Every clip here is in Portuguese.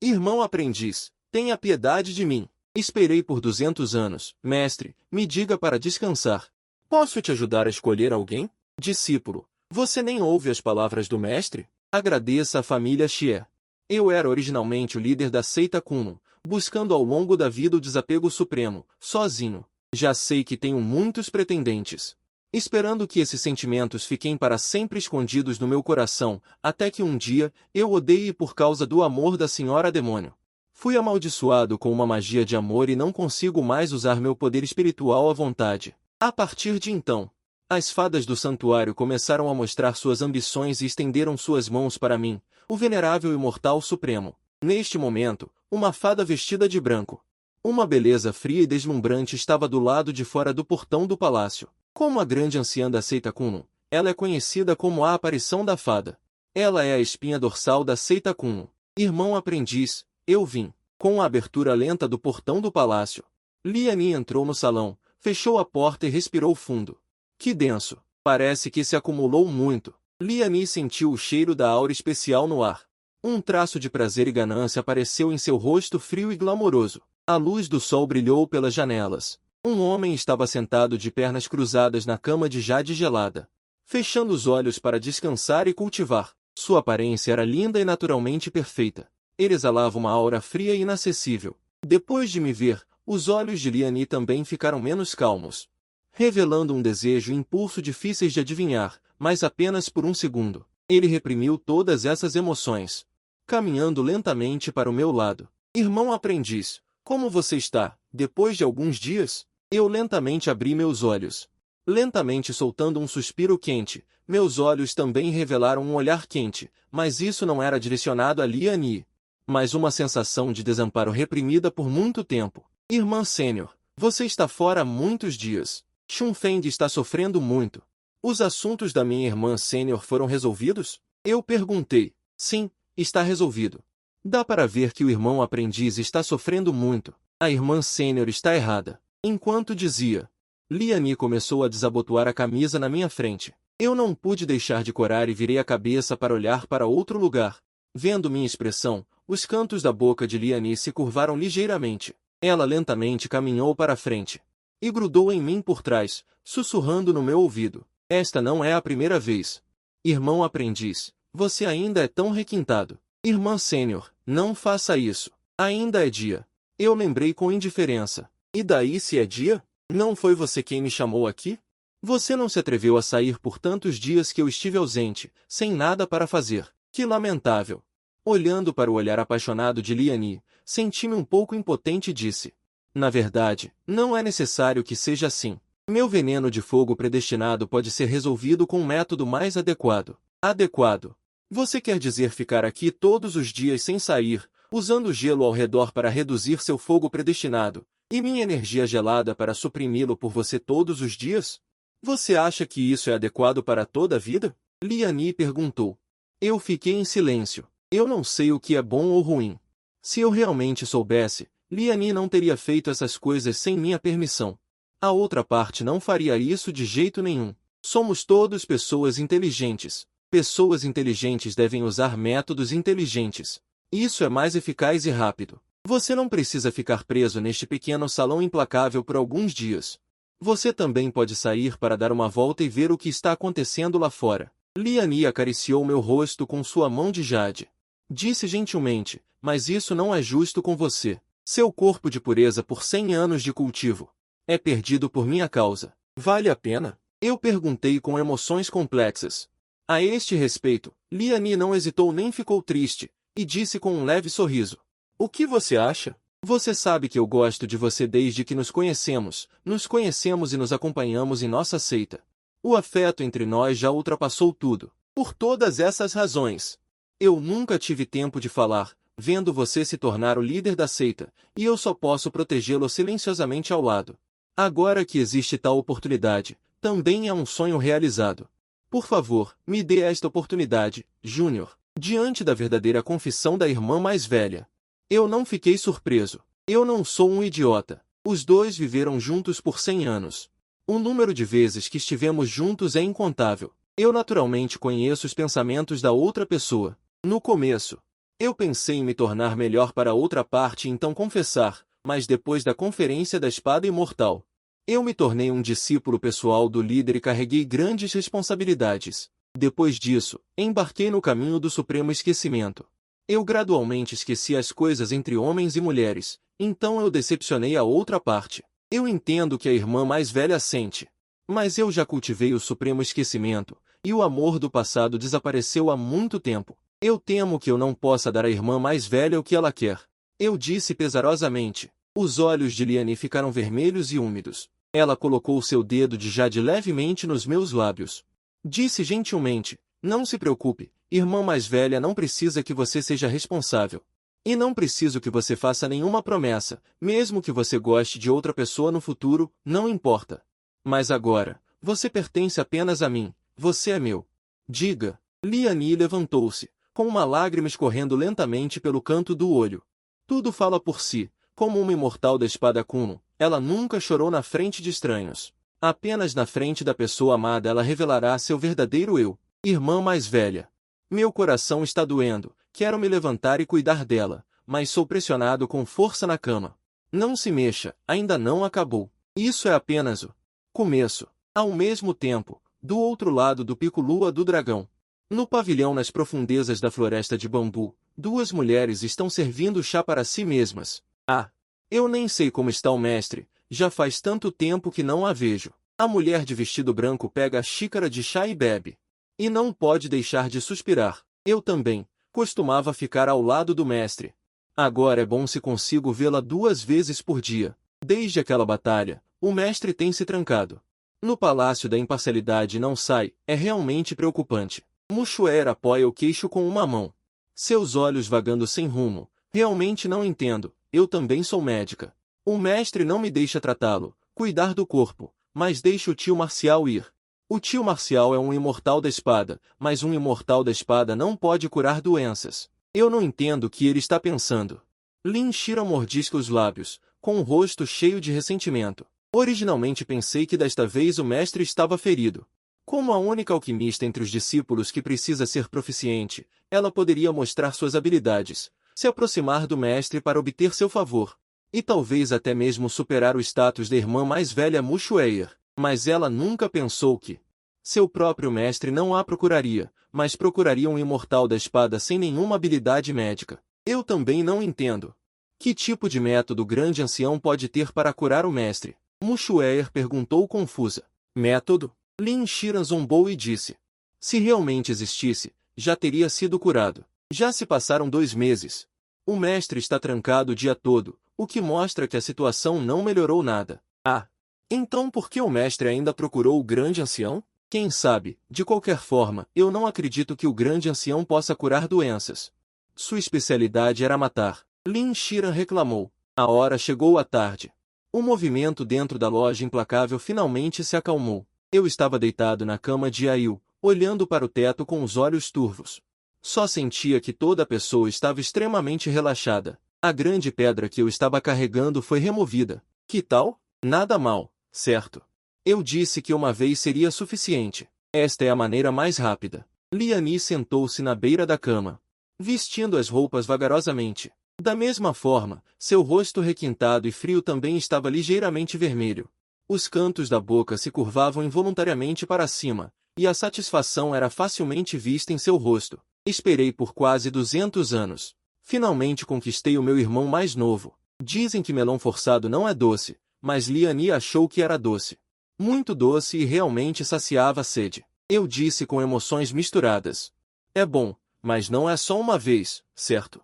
Irmão aprendiz, tenha piedade de mim. Esperei por 200 anos. Mestre, me diga para descansar. Posso te ajudar a escolher alguém? Discípulo, você nem ouve as palavras do mestre? Agradeça à família Xie. Eu era originalmente o líder da seita Kunlun, buscando ao longo da vida o desapego supremo, sozinho. Já sei que tenho muitos pretendentes, esperando que esses sentimentos fiquem para sempre escondidos no meu coração, até que um dia, eu odeie por causa do amor da senhora demônio. Fui amaldiçoado com uma magia de amor e não consigo mais usar meu poder espiritual à vontade. A partir de então, as fadas do santuário começaram a mostrar suas ambições e estenderam suas mãos para mim, o venerável imortal supremo. Neste momento, uma fada vestida de branco, uma beleza fria e deslumbrante estava do lado de fora do portão do palácio. Como a grande anciã da seita Kunlun, ela é conhecida como a aparição da fada. Ela é a espinha dorsal da seita Kunlun. Irmão aprendiz, eu vim. Com a abertura lenta do portão do palácio, Liani entrou no salão, fechou a porta e respirou fundo. Que denso. Parece que se acumulou muito. Liani sentiu o cheiro da aura especial no ar. Um traço de prazer e ganância apareceu em seu rosto frio e glamouroso. A luz do sol brilhou pelas janelas. Um homem estava sentado de pernas cruzadas na cama de jade gelada, fechando os olhos para descansar e cultivar. Sua aparência era linda e naturalmente perfeita. Ele exalava uma aura fria e inacessível. Depois de me ver, os olhos de Liani também ficaram menos calmos, revelando um desejo e impulso difíceis de adivinhar, mas apenas por um segundo. Ele reprimiu todas essas emoções, caminhando lentamente para o meu lado. Irmão aprendiz, como você está? Depois de alguns dias, eu lentamente abri meus olhos. Lentamente soltando um suspiro quente, meus olhos também revelaram um olhar quente, mas isso não era direcionado a Liani, mas uma sensação de desamparo reprimida por muito tempo. Irmã sênior, você está fora há muitos dias. Chunfeng está sofrendo muito. Os assuntos da minha irmã sênior foram resolvidos? Eu perguntei. Sim, está resolvido. Dá para ver que o irmão aprendiz está sofrendo muito. A irmã sênior está errada. Enquanto dizia, Liani começou a desabotoar a camisa na minha frente. Eu não pude deixar de corar e virei a cabeça para olhar para outro lugar. Vendo minha expressão, os cantos da boca de Liani se curvaram ligeiramente. Ela lentamente caminhou para a frente e grudou em mim por trás, sussurrando no meu ouvido. Esta não é a primeira vez. Irmão aprendiz, você ainda é tão requintado. Irmã sênior, não faça isso. Ainda é dia. Eu lembrei com indiferença. E daí se é dia? Não foi você quem me chamou aqui? Você não se atreveu a sair por tantos dias que eu estive ausente, sem nada para fazer. Que lamentável. Olhando para o olhar apaixonado de Liani, senti-me um pouco impotente e disse. Na verdade, não é necessário que seja assim. Meu veneno de fogo predestinado pode ser resolvido com um método mais adequado. Adequado? Você quer dizer ficar aqui todos os dias sem sair, usando gelo ao redor para reduzir seu fogo predestinado, e minha energia gelada para suprimi-lo por você todos os dias? Você acha que isso é adequado para toda a vida? Liani perguntou. Eu fiquei em silêncio. Eu não sei o que é bom ou ruim. Se eu realmente soubesse, Liani não teria feito essas coisas sem minha permissão. A outra parte não faria isso de jeito nenhum. Somos todos pessoas inteligentes. Pessoas inteligentes devem usar métodos inteligentes. Isso é mais eficaz e rápido. Você não precisa ficar preso neste pequeno salão implacável por alguns dias. Você também pode sair para dar uma volta e ver o que está acontecendo lá fora. Liani acariciou meu rosto com sua mão de jade. Disse gentilmente, mas isso não é justo com você. Seu corpo de pureza por 100 anos de cultivo é perdido por minha causa. Vale a pena? Eu perguntei com emoções complexas. A este respeito, Liani não hesitou nem ficou triste, e disse com um leve sorriso. O que você acha? Você sabe que eu gosto de você desde que nos conhecemos e nos acompanhamos em nossa seita. O afeto entre nós já ultrapassou tudo. Por todas essas razões, eu nunca tive tempo de falar, vendo você se tornar o líder da seita, e eu só posso protegê-lo silenciosamente ao lado. Agora que existe tal oportunidade, também é um sonho realizado. Por favor, me dê esta oportunidade, Júnior. Diante da verdadeira confissão da irmã mais velha, eu não fiquei surpreso. Eu não sou um idiota. Os dois viveram juntos por 100 anos. O número de vezes que estivemos juntos é incontável. Eu naturalmente conheço os pensamentos da outra pessoa. No começo, Eu pensei em me tornar melhor para outra parte e então confessar, mas depois da conferência da espada imortal, eu me tornei um discípulo pessoal do líder e carreguei grandes responsabilidades. Depois disso, embarquei no caminho do supremo esquecimento. Eu gradualmente esqueci as coisas entre homens e mulheres, então eu decepcionei a outra parte. Eu entendo que a irmã mais velha sente. Mas eu já cultivei o supremo esquecimento, e o amor do passado desapareceu há muito tempo. Eu temo que eu não possa dar à irmã mais velha o que ela quer. Eu disse pesarosamente. Os olhos de Liane ficaram vermelhos e úmidos. Ela colocou seu dedo de jade levemente nos meus lábios. Disse gentilmente, não se preocupe, irmã mais velha, não precisa que você seja responsável. E não preciso que você faça nenhuma promessa, mesmo que você goste de outra pessoa no futuro, não importa. Mas agora, você pertence apenas a mim, você é meu. Diga. Liane levantou-se, com uma lágrima escorrendo lentamente pelo canto do olho. Tudo fala por si, como uma imortal da espada Kuno, ela nunca chorou na frente de estranhos. Apenas na frente da pessoa amada ela revelará seu verdadeiro eu, irmã mais velha. Meu coração está doendo, quero me levantar e cuidar dela, mas sou pressionado com força na cama. Não se mexa, ainda não acabou. Isso é apenas o começo. Ao mesmo tempo, do outro lado do pico-lua do dragão, no pavilhão nas profundezas da floresta de bambu, duas mulheres estão servindo chá para si mesmas. Ah! Eu nem sei como está o mestre, já faz tanto tempo que não a vejo. A mulher de vestido branco pega a xícara de chá e bebe. E não pode deixar de suspirar. Eu também, costumava ficar ao lado do mestre. Agora é bom se consigo vê-la 2 vezes por dia. Desde aquela batalha, o mestre tem se trancado no Palácio da Imparcialidade e não sai, é realmente preocupante. Mushuer apoia o queixo com uma mão. Seus olhos vagando sem rumo. Realmente não entendo, eu também sou médica. O mestre não me deixa tratá-lo, cuidar do corpo, mas deixa o tio Marcial ir. O tio Marcial é um imortal da espada, mas um imortal da espada não pode curar doenças. Eu não entendo o que ele está pensando. Lin Shira mordisca os lábios, com o rosto cheio de ressentimento. Originalmente pensei que desta vez o mestre estava ferido. Como a única alquimista entre os discípulos que precisa ser proficiente, ela poderia mostrar suas habilidades, se aproximar do mestre para obter seu favor, e talvez até mesmo superar o status da irmã mais velha Mushueir. Mas ela nunca pensou que seu próprio mestre não a procuraria, mas procuraria um imortal da espada sem nenhuma habilidade médica. Eu também não entendo. Que tipo de método o grande ancião pode ter para curar o mestre? Mushueir perguntou confusa. Método? Lin Shiran zombou e disse. Se realmente existisse, já teria sido curado. Já se passaram 2 meses. O mestre está trancado o dia todo, o que mostra que a situação não melhorou nada. Ah! Então por que o mestre ainda procurou o grande ancião? Quem sabe, de qualquer forma, eu não acredito que o grande ancião possa curar doenças. Sua especialidade era matar. Lin Shiran reclamou. A hora chegou à tarde. O movimento dentro da loja implacável finalmente se acalmou. Eu estava deitado na cama de Aiu, olhando para o teto com os olhos turvos. Só sentia que toda a pessoa estava extremamente relaxada. A grande pedra que eu estava carregando foi removida. Que tal? Nada mal, certo? Eu disse que uma vez seria suficiente. Esta é a maneira mais rápida. Liane sentou-se na beira da cama, vestindo as roupas vagarosamente. Da mesma forma, seu rosto requintado e frio também estava ligeiramente vermelho. Os cantos da boca se curvavam involuntariamente para cima, e a satisfação era facilmente vista em seu rosto. Esperei por quase 200 anos. Finalmente conquistei o meu irmão mais novo. Dizem que melão forçado não é doce, mas Liane achou que era doce. Muito doce e realmente saciava a sede. Eu disse com emoções misturadas. É bom, mas não é só uma vez, certo?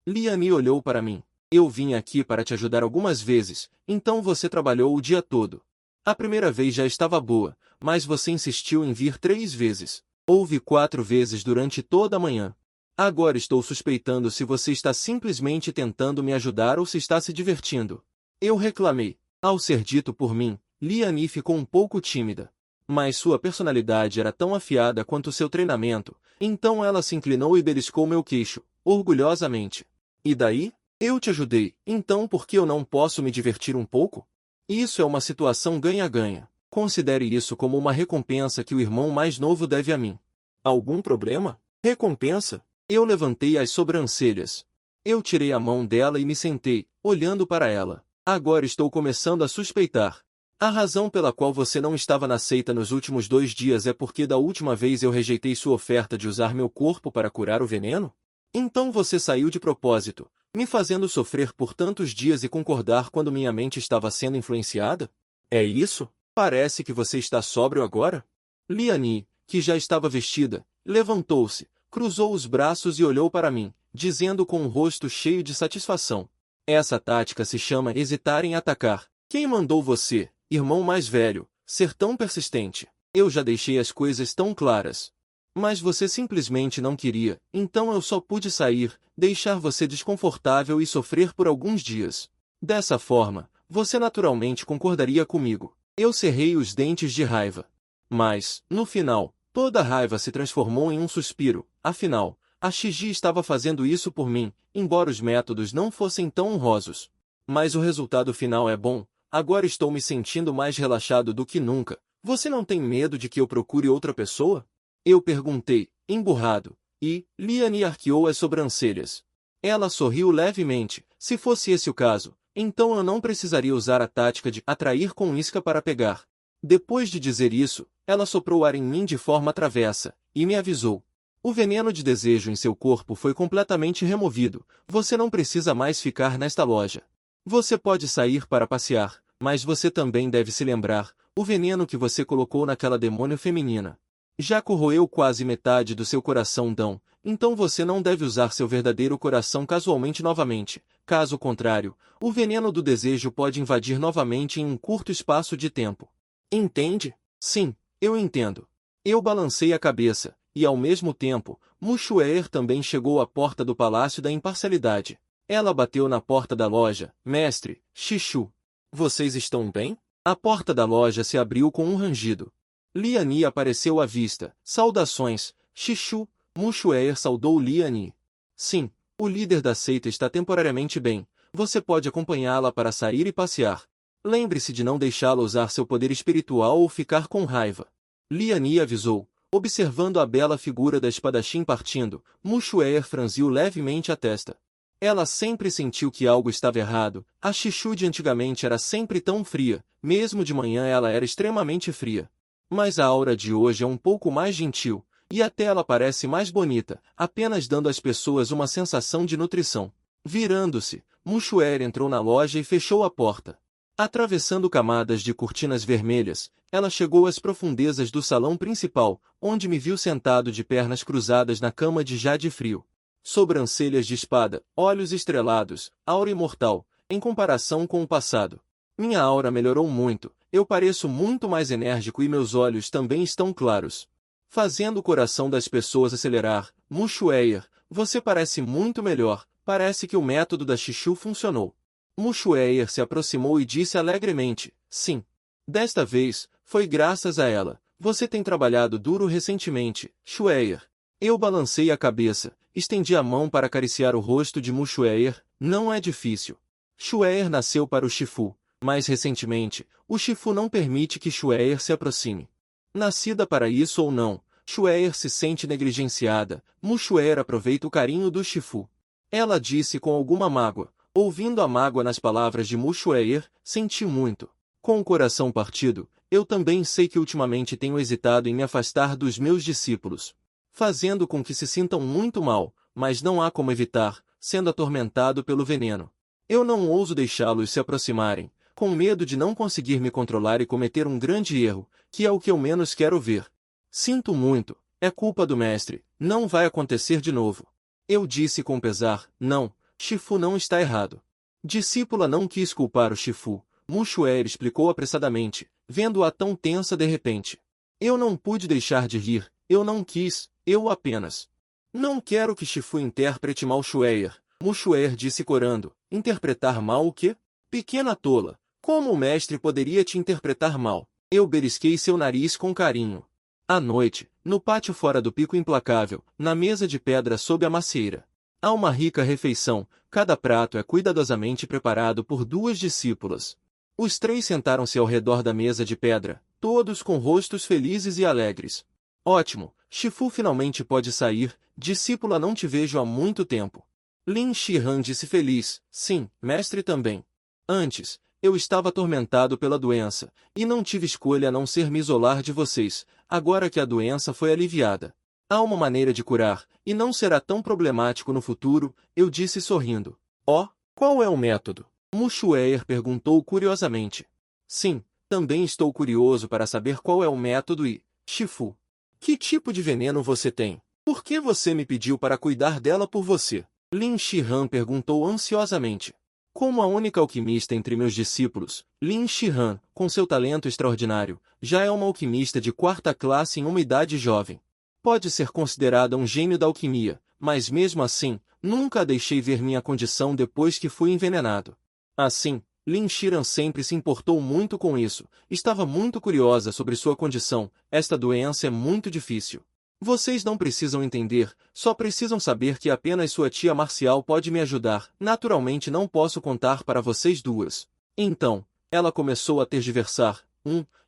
Liane olhou para mim. Eu vim aqui para te ajudar algumas vezes, então você trabalhou o dia todo. A primeira vez já estava boa, mas você insistiu em vir 3 vezes. Houve 4 vezes durante toda a manhã. Agora estou suspeitando se você está simplesmente tentando me ajudar ou se está se divertindo. Eu reclamei. Ao ser dito por mim, Liane ficou um pouco tímida. Mas sua personalidade era tão afiada quanto seu treinamento, então ela se inclinou e beliscou meu queixo, orgulhosamente. E daí? Eu te ajudei, então por que eu não posso me divertir um pouco? Isso é uma situação ganha-ganha. Considere isso como uma recompensa que o irmão mais novo deve a mim. Algum problema? Recompensa? Eu levantei as sobrancelhas. Eu tirei a mão dela e me sentei, olhando para ela. Agora estou começando a suspeitar. A razão pela qual você não estava na seita nos últimos 2 dias é porque da última vez eu rejeitei sua oferta de usar meu corpo para curar o veneno? Então você saiu de propósito, me fazendo sofrer por tantos dias e concordar quando minha mente estava sendo influenciada? É isso? Parece que você está sóbrio agora? Liani, que já estava vestida, levantou-se, cruzou os braços e olhou para mim, dizendo com um rosto cheio de satisfação. Essa tática se chama hesitar em atacar. Quem mandou você, irmão mais velho, ser tão persistente? Eu já deixei as coisas tão claras. Mas você simplesmente não queria, então eu só pude sair, deixar você desconfortável e sofrer por alguns dias. Dessa forma, você naturalmente concordaria comigo. Eu cerrei os dentes de raiva. Mas, no final, toda a raiva se transformou em um suspiro. Afinal, a Shiji estava fazendo isso por mim, embora os métodos não fossem tão honrosos. Mas o resultado final é bom. Agora estou me sentindo mais relaxado do que nunca. Você não tem medo de que eu procure outra pessoa? Eu perguntei, emburrado, e Liani arqueou as sobrancelhas. Ela sorriu levemente. Se fosse esse o caso, então eu não precisaria usar a tática de atrair com isca para pegar. Depois de dizer isso, ela soprou ar em mim de forma travessa, e me avisou. O veneno de desejo em seu corpo foi completamente removido. Você não precisa mais ficar nesta loja. Você pode sair para passear, mas você também deve se lembrar, o veneno que você colocou naquela demônio feminina já corroeu quase metade do seu coração, Dão, então você não deve usar seu verdadeiro coração casualmente novamente. Caso contrário, o veneno do desejo pode invadir novamente em um curto espaço de tempo. Entende? Sim, eu entendo. Eu balancei a cabeça, e ao mesmo tempo, Mushuer também chegou à porta do Palácio da Imparcialidade. Ela bateu na porta da loja. Mestre, Xixu. Vocês estão bem? A porta da loja se abriu com um rangido. Liani apareceu à vista. Saudações, Xixu. Mushuer saudou Liani. Sim, o líder da seita está temporariamente bem. Você pode acompanhá-la para sair e passear. Lembre-se de não deixá-la usar seu poder espiritual ou ficar com raiva. Liani avisou. Observando a bela figura da espadachim partindo, Mushuer franziu levemente a testa. Ela sempre sentiu que algo estava errado. A Xixu de antigamente era sempre tão fria, mesmo de manhã ela era extremamente fria. Mas a aura de hoje é um pouco mais gentil, e até ela parece mais bonita, apenas dando às pessoas uma sensação de nutrição. Virando-se, Mushuer entrou na loja e fechou a porta. Atravessando camadas de cortinas vermelhas, ela chegou às profundezas do salão principal, onde me viu sentado de pernas cruzadas na cama de jade frio. Sobrancelhas de espada, olhos estrelados, aura imortal, em comparação com o passado. Minha aura melhorou muito, eu pareço muito mais enérgico e meus olhos também estão claros. Fazendo o coração das pessoas acelerar, Mushuer, você parece muito melhor, parece que o método da Xixu funcionou. Mushuer se aproximou e disse alegremente, sim. Desta vez, foi graças a ela. Você tem trabalhado duro recentemente, Shueir. Eu balancei a cabeça, estendi a mão para acariciar o rosto de Mushuer. Não é difícil. Shueir nasceu para o Shifu. Mais recentemente, o Shifu não permite que Shueir se aproxime. Nascida para isso ou não, Shueir se sente negligenciada. Mushuer aproveita o carinho do Shifu. Ela disse com alguma mágoa. Ouvindo a mágoa nas palavras de Mushuer, senti muito. Com o coração partido, eu também sei que ultimamente tenho hesitado em me afastar dos meus discípulos, fazendo com que se sintam muito mal, mas não há como evitar, sendo atormentado pelo veneno. Eu não ouso deixá-los se aproximarem, com medo de não conseguir me controlar e cometer um grande erro, que é o que eu menos quero ver. Sinto muito, é culpa do mestre, não vai acontecer de novo. Eu disse com pesar, não, Shifu não está errado. Discípula não quis culpar o Shifu, Mushuer explicou apressadamente, vendo-a tão tensa de repente. Eu não pude deixar de rir, eu não quis, eu apenas. Não quero que Shifu interprete mal Shueir, Mushuer disse corando. Interpretar mal o quê? Pequena tola, como o mestre poderia te interpretar mal? Eu belisquei seu nariz com carinho. À noite, no pátio fora do pico implacável, na mesa de pedra sob a macieira. Há uma rica refeição, cada prato é cuidadosamente preparado por 2 discípulas. Os 3 sentaram-se ao redor da mesa de pedra, todos com rostos felizes e alegres. Ótimo, Shifu finalmente pode sair, discípula, não te vejo há muito tempo. Lin Shihan disse feliz, sim, mestre também. Antes, eu estava atormentado pela doença, e não tive escolha a não ser me isolar de vocês, agora que a doença foi aliviada. Há uma maneira de curar, e não será tão problemático no futuro, eu disse sorrindo. Oh, qual é o método? Mushuer perguntou curiosamente. Sim, também estou curioso para saber qual é o método e, Shifu, que tipo de veneno você tem? Por que você me pediu para cuidar dela por você? Lin Shihan perguntou ansiosamente. Como a única alquimista entre meus discípulos, Lin Shihan, com seu talento extraordinário, já é uma alquimista de 4ª classe em uma idade jovem. Pode ser considerada um gênio da alquimia, mas mesmo assim, nunca a deixei ver minha condição depois que fui envenenado. Assim, Lin Shihan sempre se importou muito com isso, estava muito curiosa sobre sua condição, esta doença é muito difícil. Vocês não precisam entender, só precisam saber que apenas sua tia marcial pode me ajudar, naturalmente não posso contar para vocês duas. Então, ela começou a tergiversar,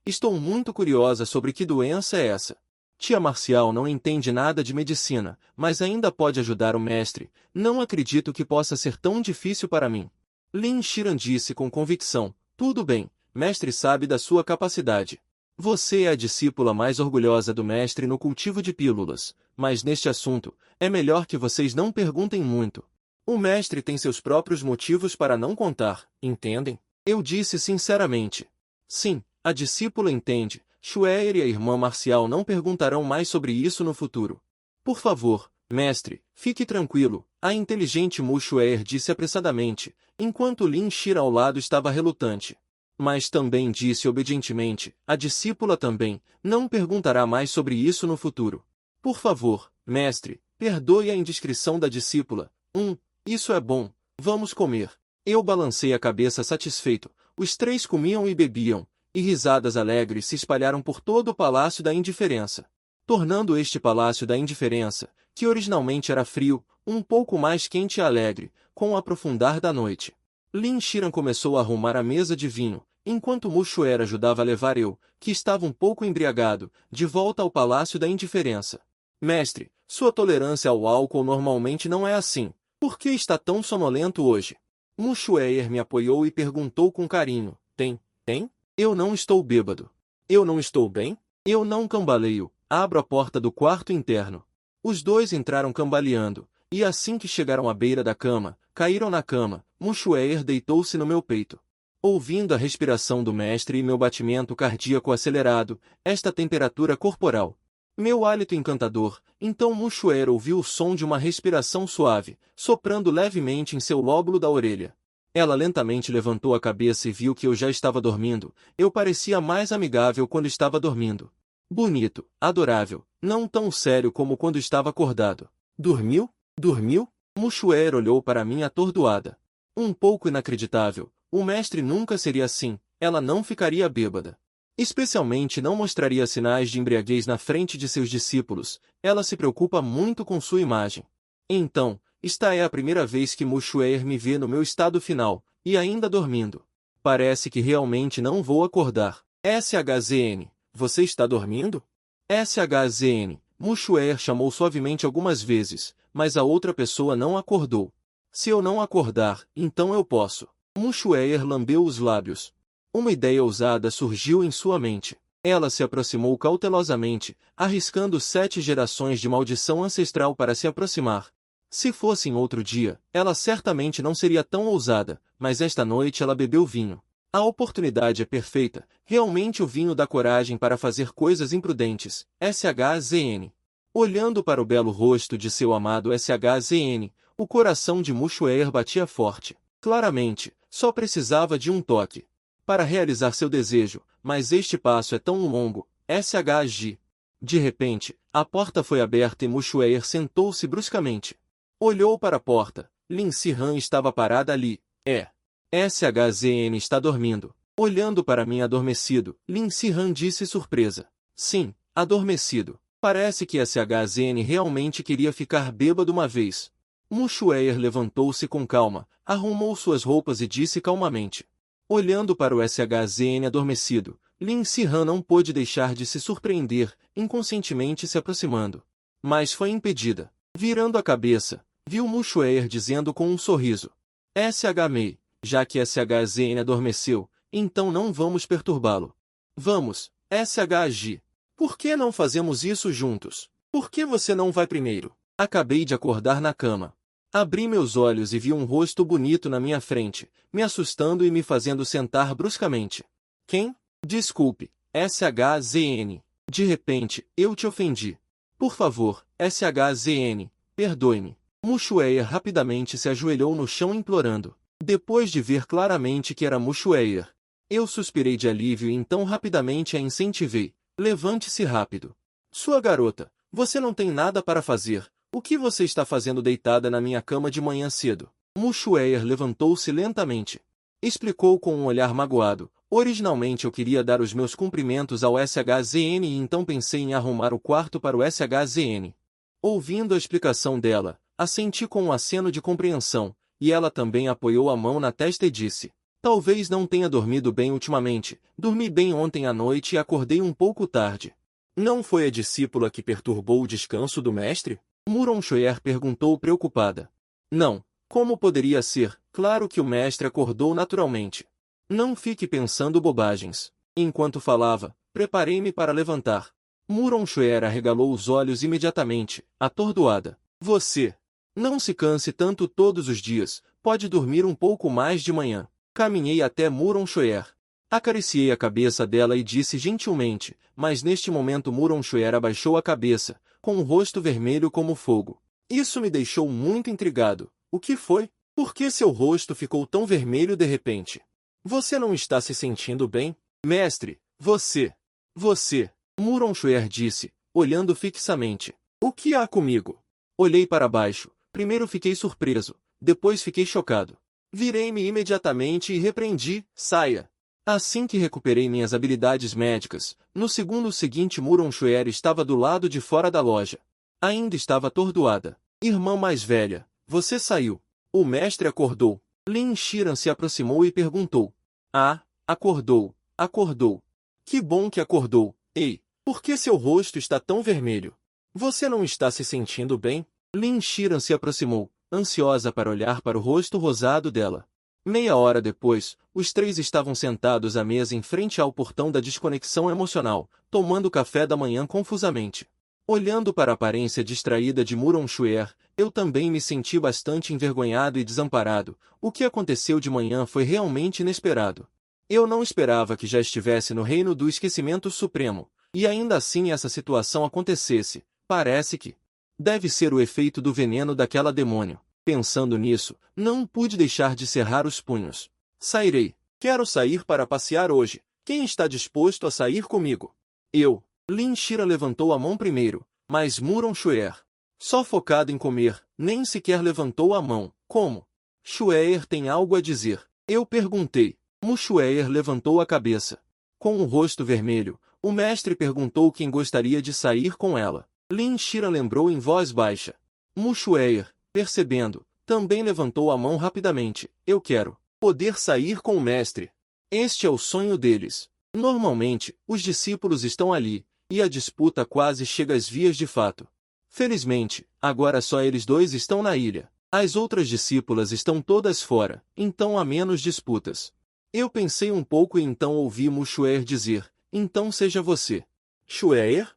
estou muito curiosa sobre que doença é essa. Tia marcial não entende nada de medicina, mas ainda pode ajudar o mestre, não acredito que possa ser tão difícil para mim. Lin Shihan disse com convicção, tudo bem, mestre sabe da sua capacidade. Você é a discípula mais orgulhosa do mestre no cultivo de pílulas, mas neste assunto, é melhor que vocês não perguntem muito. O mestre tem seus próprios motivos para não contar, entendem? Eu disse sinceramente. Sim, a discípula entende, Shueir e a irmã marcial não perguntarão mais sobre isso no futuro. Por favor, mestre, fique tranquilo, a inteligente Mu Shueir disse apressadamente, enquanto Lin Shihan ao lado estava relutante. Mas também disse obedientemente, a discípula também, não perguntará mais sobre isso no futuro. Por favor, mestre, perdoe a indiscrição da discípula. Isso é bom, vamos comer. Eu balancei a cabeça satisfeito, os três comiam e bebiam, e risadas alegres se espalharam por todo o Palácio da Indiferença, tornando este Palácio da Indiferença, que originalmente era frio, um pouco mais quente e alegre, com o aprofundar da noite. Lin Shihan começou a arrumar a mesa de vinho, enquanto Mushuer ajudava a levar eu, que estava um pouco embriagado, de volta ao Palácio da Indiferença. Mestre, sua tolerância ao álcool normalmente não é assim. Por que está tão sonolento hoje? Mushuer me apoiou e perguntou com carinho. Tem? Eu não estou bêbado. Eu não estou bem? Eu não cambaleio. Abro a porta do quarto interno. Os dois entraram cambaleando, e assim que chegaram à beira da cama, caíram na cama. Mushuer deitou-se no meu peito. Ouvindo a respiração do mestre e meu batimento cardíaco acelerado, esta temperatura corporal. Meu hálito encantador, então Mushuer ouviu o som de uma respiração suave, soprando levemente em seu lóbulo da orelha. Ela lentamente levantou a cabeça e viu que eu já estava dormindo, eu parecia mais amigável quando estava dormindo. Bonito, adorável, não tão sério como quando estava acordado. Dormiu? Mushuer olhou para mim atordoada. Um pouco inacreditável. O mestre nunca seria assim, ela não ficaria bêbada. Especialmente não mostraria sinais de embriaguez na frente de seus discípulos, ela se preocupa muito com sua imagem. Então, esta é a primeira vez que Mushuer me vê no meu estado final, e ainda dormindo. Parece que realmente não vou acordar. SHZN, você está dormindo? SHZN, Mushuer chamou suavemente algumas vezes, mas a outra pessoa não acordou. Se eu não acordar, então eu posso. Mushuer lambeu os lábios. Uma ideia ousada surgiu em sua mente. Ela se aproximou cautelosamente, arriscando 7 gerações de maldição ancestral para se aproximar. Se fosse em outro dia, ela certamente não seria tão ousada, mas esta noite ela bebeu vinho. A oportunidade é perfeita, realmente o vinho dá coragem para fazer coisas imprudentes. SHZN. Olhando para o belo rosto de seu amado SHZN, o coração de Mushuer batia forte. Claramente, só precisava de um toque para realizar seu desejo, mas este passo é tão longo. SHG. De repente, a porta foi aberta e Mushuer sentou-se bruscamente. Olhou para a porta. Lin Shihan estava parada ali. SHZN está dormindo. Olhando para mim adormecido, Lin Shihan disse surpresa. Sim, adormecido. Parece que SHZN realmente queria ficar bêbado uma vez. Mushuer levantou-se com calma, arrumou suas roupas e disse calmamente. Olhando para o SHZN adormecido, Lin Sihan não pôde deixar de se surpreender, inconscientemente se aproximando. Mas foi impedida. Virando a cabeça, viu Mu Xue'er dizendo com um sorriso. SH Mei, já que SHZN adormeceu, então não vamos perturbá-lo. Vamos, SHG. Por que não fazemos isso juntos? Por que você não vai primeiro? Acabei de acordar na cama. Abri meus olhos e vi um rosto bonito na minha frente, me assustando e me fazendo sentar bruscamente. Quem? Desculpe, SHZN. De repente, eu te ofendi. Por favor, SHZN, perdoe-me. Mu Xue'er rapidamente se ajoelhou no chão implorando. Depois de ver claramente que era Mu Xue'er, eu suspirei de alívio e então rapidamente a incentivei. Levante-se rápido. Sua garota, você não tem nada para fazer. O que você está fazendo deitada na minha cama de manhã cedo? Mu Xue'er levantou-se lentamente. Explicou com um olhar magoado. Originalmente eu queria dar os meus cumprimentos ao SHZN e então pensei em arrumar o quarto para o SHZN. Ouvindo a explicação dela, assenti com um aceno de compreensão, e ela também apoiou a mão na testa e disse: talvez não tenha dormido bem ultimamente, dormi bem ontem à noite e acordei um pouco tarde. Não foi a discípula que perturbou o descanso do mestre? Mu Ronchuer perguntou preocupada. Não, como poderia ser? Claro que o mestre acordou naturalmente. Não fique pensando bobagens. Enquanto falava, preparei-me para levantar. Mu Ronchuer arregalou os olhos imediatamente, atordoada. Você não se canse tanto todos os dias, pode dormir um pouco mais de manhã. Caminhei até Mu Ronchuer. Acariciei a cabeça dela e disse gentilmente, mas neste momento Mu Ronchuer abaixou a cabeça, com o rosto vermelho como fogo. Isso me deixou muito intrigado. O que foi? Por que seu rosto ficou tão vermelho de repente? Você não está se sentindo bem? Mestre, você... Mu Ronchuer disse, olhando fixamente. O que há comigo? Olhei para baixo. Primeiro fiquei surpreso, depois fiquei chocado. Virei-me imediatamente e repreendi, saia. Assim que recuperei minhas habilidades médicas, no segundo seguinte Mu Ronchuer estava do lado de fora da loja. Ainda estava atordoada. Irmã mais velha, você saiu. O mestre acordou. Lin Shiran se aproximou e perguntou. Ah, acordou. Que bom que acordou. Ei, por que seu rosto está tão vermelho? Você não está se sentindo bem? Lin Shiran se aproximou, ansiosa para olhar para o rosto rosado dela. Meia hora depois, os três estavam sentados à mesa em frente ao portão da desconexão emocional, tomando café da manhã confusamente. Olhando para a aparência distraída de Mu Ronchuer, eu também me senti bastante envergonhado e desamparado. O que aconteceu de manhã foi realmente inesperado. Eu não esperava que já estivesse no reino do esquecimento supremo, e ainda assim essa situação acontecesse. Parece que deve ser o efeito do veneno daquela demônio. Pensando nisso, não pude deixar de cerrar os punhos. Sairei. Quero sair para passear hoje. Quem está disposto a sair comigo? Eu. Lin Shiran levantou a mão primeiro, mas Mu Ronchuer, só focado em comer, nem sequer levantou a mão. Como? Xue'er tem algo a dizer. Eu perguntei. Mu Xue'er levantou a cabeça. Com o rosto vermelho, o mestre perguntou quem gostaria de sair com ela. Lin Shiran lembrou em voz baixa. Mu Xue'er, percebendo, também levantou a mão rapidamente. Eu quero poder sair com o mestre. Este é o sonho deles. Normalmente, os discípulos estão ali, e a disputa quase chega às vias de fato. Felizmente, agora só eles dois estão na ilha. As outras discípulas estão todas fora, então há menos disputas. Eu pensei um pouco e então ouvi Mu Xue'er dizer, então seja você. Xue'er?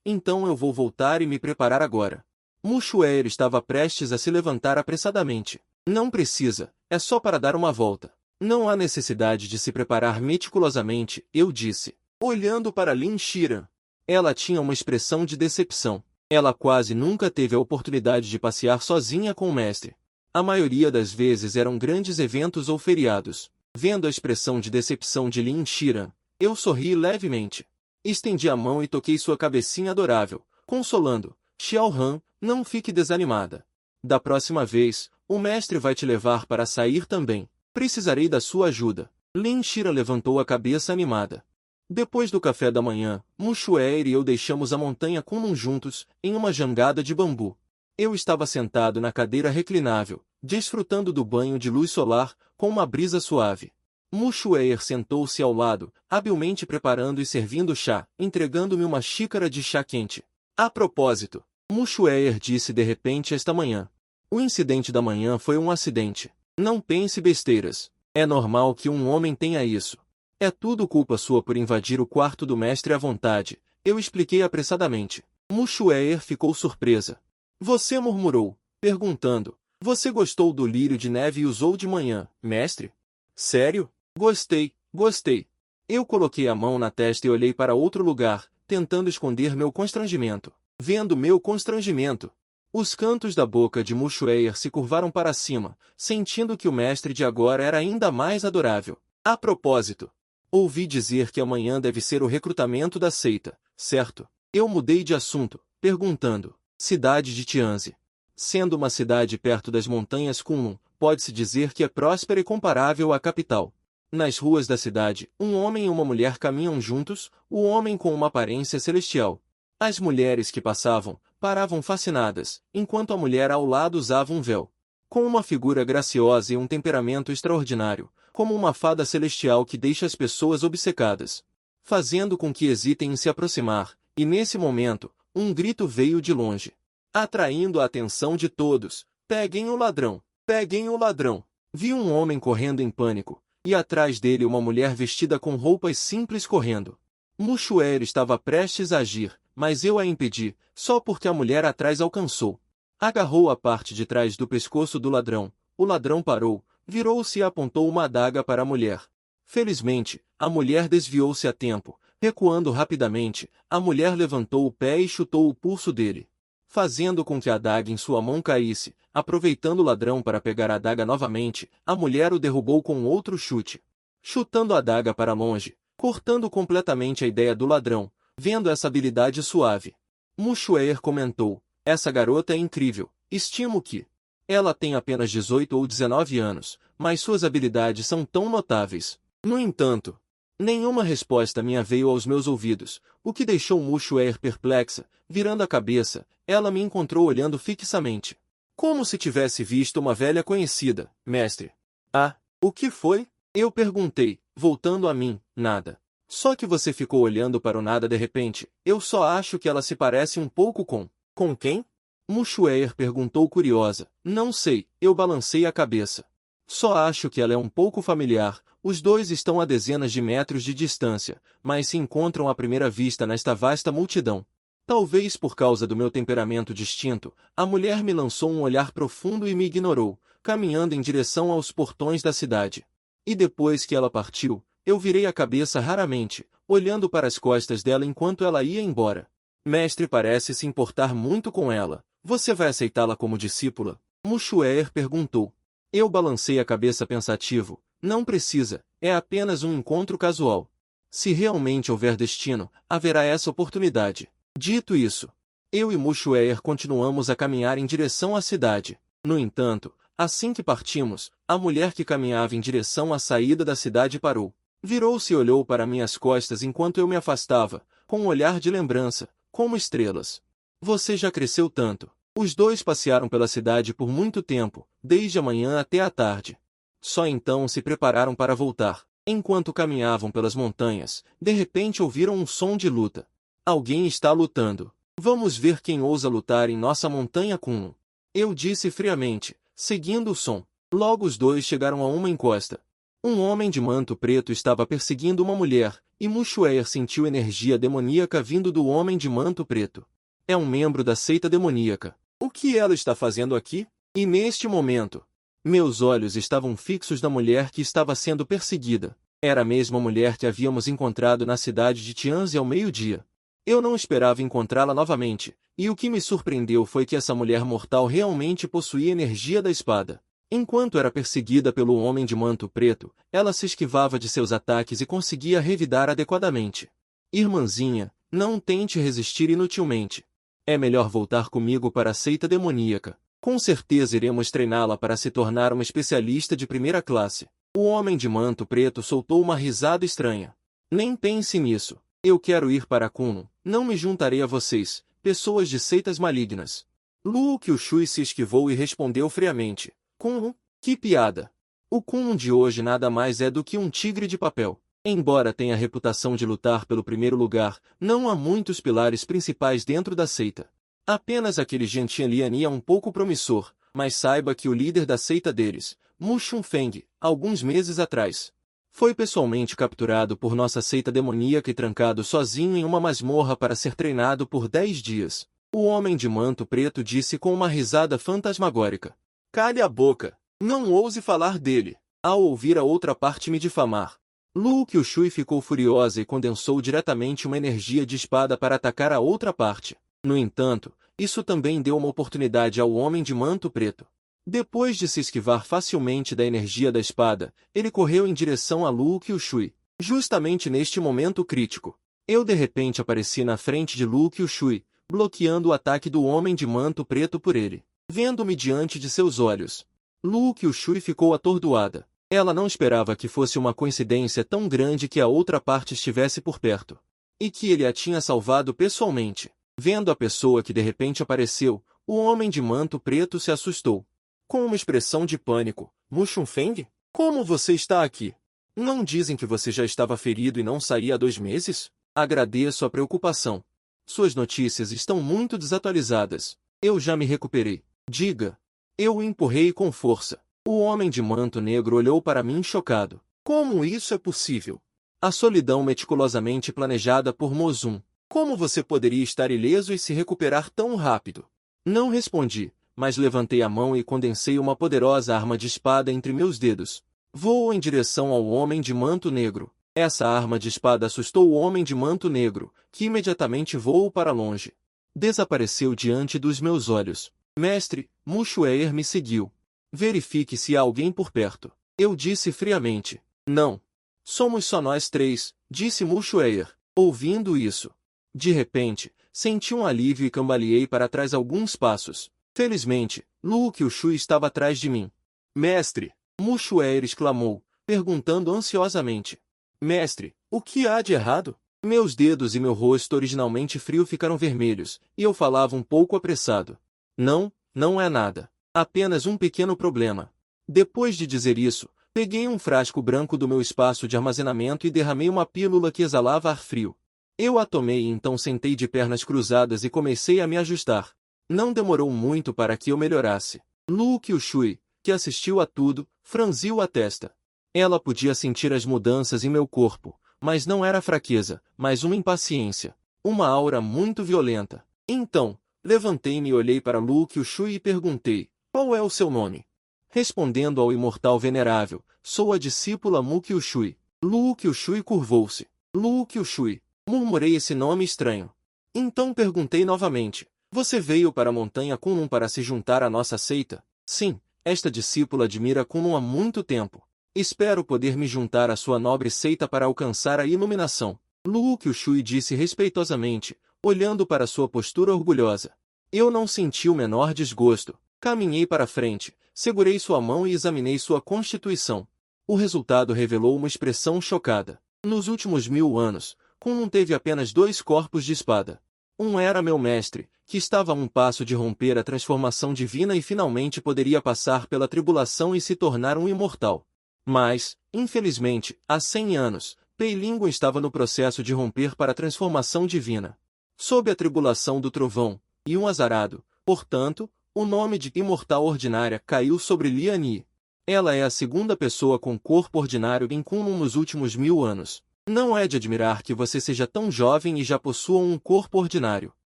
Então eu vou voltar e me preparar agora. Mu Xue'er estava prestes a se levantar apressadamente. Não precisa, é só para dar uma volta. Não há necessidade de se preparar meticulosamente, eu disse, olhando para Lin Shiran. Ela tinha uma expressão de decepção. Ela quase nunca teve a oportunidade de passear sozinha com o mestre. A maioria das vezes eram grandes eventos ou feriados. Vendo a expressão de decepção de Lin Shiran, eu sorri levemente. Estendi a mão e toquei sua cabecinha adorável, consolando. Xiaohan, não fique desanimada. Da próxima vez, o mestre vai te levar para sair também. Precisarei da sua ajuda. Lin Shiran levantou a cabeça animada. Depois do café da manhã, Mu Xue'er e eu deixamos a montanha Kunlun juntos, em uma jangada de bambu. Eu estava sentado na cadeira reclinável, desfrutando do banho de luz solar, com uma brisa suave. Mushueir sentou-se ao lado, habilmente preparando e servindo chá, entregando-me uma xícara de chá quente. A propósito, Mushueir disse de repente esta manhã. O incidente da manhã foi um acidente. Não pense besteiras. É normal que um homem tenha isso. É tudo culpa sua por invadir o quarto do mestre à vontade, eu expliquei apressadamente. Mushueir ficou surpresa. Você murmurou, perguntando. Você gostou do lírio de neve e usou de manhã, mestre? Sério? Gostei, gostei. Eu coloquei a mão na testa e olhei para outro lugar, tentando esconder meu constrangimento. Vendo meu constrangimento, os cantos da boca de Mushueir se curvaram para cima, sentindo que o mestre de agora era ainda mais adorável. A propósito, ouvi dizer que amanhã deve ser o recrutamento da seita, certo? Eu mudei de assunto, perguntando. Cidade de Tianzi. Sendo uma cidade perto das montanhas Kunlun, pode-se dizer que é próspera e comparável à capital. Nas ruas da cidade, um homem e uma mulher caminham juntos, o homem com uma aparência celestial. As mulheres que passavam, paravam fascinadas, enquanto a mulher ao lado usava um véu. Com uma figura graciosa e um temperamento extraordinário, como uma fada celestial que deixa as pessoas obcecadas, fazendo com que hesitem em se aproximar, e nesse momento, um grito veio de longe, atraindo a atenção de todos. Peguem o ladrão! Peguem o ladrão! Vi um homem correndo em pânico, e atrás dele uma mulher vestida com roupas simples correndo. Mushueir estava prestes a agir, mas eu a impedi, só porque a mulher atrás alcançou. Agarrou a parte de trás do pescoço do ladrão. O ladrão parou, virou-se e apontou uma adaga para a mulher. Felizmente, a mulher desviou-se a tempo. Recuando rapidamente, a mulher levantou o pé e chutou o pulso dele, fazendo com que a adaga em sua mão caísse. Aproveitando o ladrão para pegar a adaga novamente, a mulher o derrubou com outro chute, chutando a adaga para longe, cortando completamente a ideia do ladrão. Vendo essa habilidade suave, Mushueir comentou, essa garota é incrível, estimo que ela tem apenas 18 ou 19 anos, mas suas habilidades são tão notáveis. No entanto, nenhuma resposta minha veio aos meus ouvidos, o que deixou Mushueir perplexa. Virando a cabeça, ela me encontrou olhando fixamente, como se tivesse visto uma velha conhecida. Mestre. Ah, o que foi? Eu perguntei, voltando a mim. Nada. Só que você ficou olhando para o nada de repente. Eu só acho que ela se parece um pouco com... Com quem? Mushueir perguntou curiosa. Não sei, eu balancei a cabeça. Só acho que ela é um pouco familiar. Os dois estão a dezenas de metros de distância, mas se encontram à primeira vista nesta vasta multidão. Talvez por causa do meu temperamento distinto, a mulher me lançou um olhar profundo e me ignorou, caminhando em direção aos portões da cidade. E depois que ela partiu, eu virei a cabeça raramente, olhando para as costas dela enquanto ela ia embora. Mestre parece se importar muito com ela. Você vai aceitá-la como discípula? Mushueir perguntou. Eu balancei a cabeça pensativo. Não precisa, é apenas um encontro casual. Se realmente houver destino, haverá essa oportunidade. Dito isso, eu e Mushueir continuamos a caminhar em direção à cidade. No entanto, assim que partimos, a mulher que caminhava em direção à saída da cidade parou. Virou-se e olhou para minhas costas enquanto eu me afastava, com um olhar de lembrança, como estrelas. Você já cresceu tanto. Os dois passearam pela cidade por muito tempo, desde a manhã até a tarde. Só então se prepararam para voltar. Enquanto caminhavam pelas montanhas, de repente ouviram um som de luta. Alguém está lutando. Vamos ver quem ousa lutar em nossa montanha Kunlun. Eu disse friamente, seguindo o som. Logo os dois chegaram a uma encosta. Um homem de manto preto estava perseguindo uma mulher, e Mushueir sentiu energia demoníaca vindo do homem de manto preto. É um membro da seita demoníaca. O que ela está fazendo aqui? E neste momento, meus olhos estavam fixos na mulher que estava sendo perseguida. Era a mesma mulher que havíamos encontrado na cidade de Tianzi ao meio-dia. Eu não esperava encontrá-la novamente, e o que me surpreendeu foi que essa mulher mortal realmente possuía energia da espada. Enquanto era perseguida pelo homem de manto preto, ela se esquivava de seus ataques e conseguia revidar adequadamente. Irmãzinha, não tente resistir inutilmente. É melhor voltar comigo para a seita demoníaca. Com certeza iremos treiná-la para se tornar uma especialista de primeira classe. O homem de manto preto soltou uma risada estranha. Nem pense nisso. Eu quero ir para Kunlun. Não me juntarei a vocês, pessoas de seitas malignas. Luo Qiushui se esquivou e respondeu friamente. Kunlun? Que piada! O Kunlun de hoje nada mais é do que um tigre de papel. Embora tenha a reputação de lutar pelo primeiro lugar, não há muitos pilares principais dentro da seita. Apenas aquele Gentian Liani é um pouco promissor, mas saiba que o líder da seita deles, Mu Shunfeng, alguns meses atrás, foi pessoalmente capturado por nossa seita demoníaca e trancado sozinho em uma masmorra para ser treinado por 10 dias. O homem de manto preto disse com uma risada fantasmagórica. Cale a boca! Não ouse falar dele! Ao ouvir a outra parte me difamar, Lu Qiushui ficou furiosa e condensou diretamente uma energia de espada para atacar a outra parte. No entanto, isso também deu uma oportunidade ao homem de manto preto. Depois de se esquivar facilmente da energia da espada, ele correu em direção a Lu Qiushui. Justamente neste momento crítico, eu de repente apareci na frente de Lu Qiushui, bloqueando o ataque do homem de manto preto por ele. Vendo-me diante de seus olhos, Lu Qiushui ficou atordoada. Ela não esperava que fosse uma coincidência tão grande que a outra parte estivesse por perto. E que ele a tinha salvado pessoalmente. Vendo a pessoa que de repente apareceu, o homem de manto preto se assustou. Com uma expressão de pânico, Mu Shunfeng? Como você está aqui? Não dizem que você já estava ferido e não saía há 2 meses? Agradeço a preocupação. Suas notícias estão muito desatualizadas. Eu já me recuperei. Diga. Eu o empurrei com força. O homem de manto negro olhou para mim chocado. Como isso é possível? A solidão meticulosamente planejada por Mozum. Como você poderia estar ileso e se recuperar tão rápido? Não respondi, mas levantei a mão e condensei uma poderosa arma de espada entre meus dedos. Voo em direção ao homem de manto negro. Essa arma de espada assustou o homem de manto negro, que imediatamente voou para longe. Desapareceu diante dos meus olhos. Mestre, Mu Xue'er me seguiu. Verifique se há alguém por perto. Eu disse friamente. Não. Somos só nós 3, disse Mu Xue'er. Ouvindo isso, de repente, senti um alívio e cambaleei para trás alguns passos. Felizmente, Lu Qiushui estava atrás de mim. Mestre! Mu Xue'er exclamou, perguntando ansiosamente. Mestre, o que há de errado? Meus dedos e meu rosto originalmente frio ficaram vermelhos, e eu falava um pouco apressado. Não, não é nada. Apenas um pequeno problema. Depois de dizer isso, peguei um frasco branco do meu espaço de armazenamento e derramei uma pílula que exalava ar frio. Eu a tomei e então sentei de pernas cruzadas e comecei a me ajustar. Não demorou muito para que eu melhorasse. Lu Qiushui, que assistiu a tudo, franziu a testa. Ela podia sentir as mudanças em meu corpo, mas não era fraqueza, mas uma impaciência. Uma aura muito violenta. Então, levantei-me e olhei para Lu Qiushui e perguntei. Qual é o seu nome? Respondendo ao imortal venerável, sou a discípula Mu Qiushui. Lu Qiushui curvou-se. Lu Qiushui. Murmurei esse nome estranho. Então perguntei novamente. Você veio para a montanha Kunlun para se juntar à nossa seita? Sim, esta discípula admira Kunlun há muito tempo. Espero poder me juntar à sua nobre seita para alcançar a iluminação. Lu Qiushui disse respeitosamente, olhando para sua postura orgulhosa. Eu não senti o menor desgosto. Caminhei para frente, segurei sua mão e examinei sua constituição. O resultado revelou uma expressão chocada. Nos últimos 1000 anos, Kunlun teve apenas 2 corpos de espada. Um era meu mestre, que estava a um passo de romper a transformação divina e finalmente poderia passar pela tribulação e se tornar um imortal. Mas, infelizmente, há 100 anos, Pei Linguan estava no processo de romper para a transformação divina. Sob a tribulação do trovão, e um azarado, portanto, o nome de Imortal Ordinária caiu sobre Lian Yi. Ela é a segunda pessoa com corpo ordinário em Kunlun nos últimos 1000 anos. Não é de admirar que você seja tão jovem e já possua um corpo ordinário.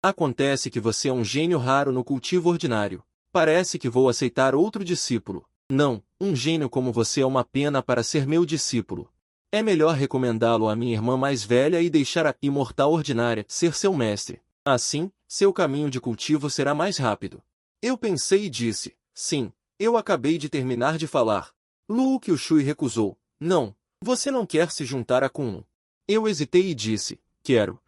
Acontece que você é um gênio raro no cultivo ordinário. Parece que vou aceitar outro discípulo. Não, um gênio como você é uma pena para ser meu discípulo. É melhor recomendá-lo à minha irmã mais velha e deixar a Imortal Ordinária ser seu mestre. Assim, seu caminho de cultivo será mais rápido. Eu pensei e disse, sim, eu acabei de terminar de falar. Lu Qiushui recusou. Não, você não quer se juntar a Kunlun. Eu hesitei e disse, quero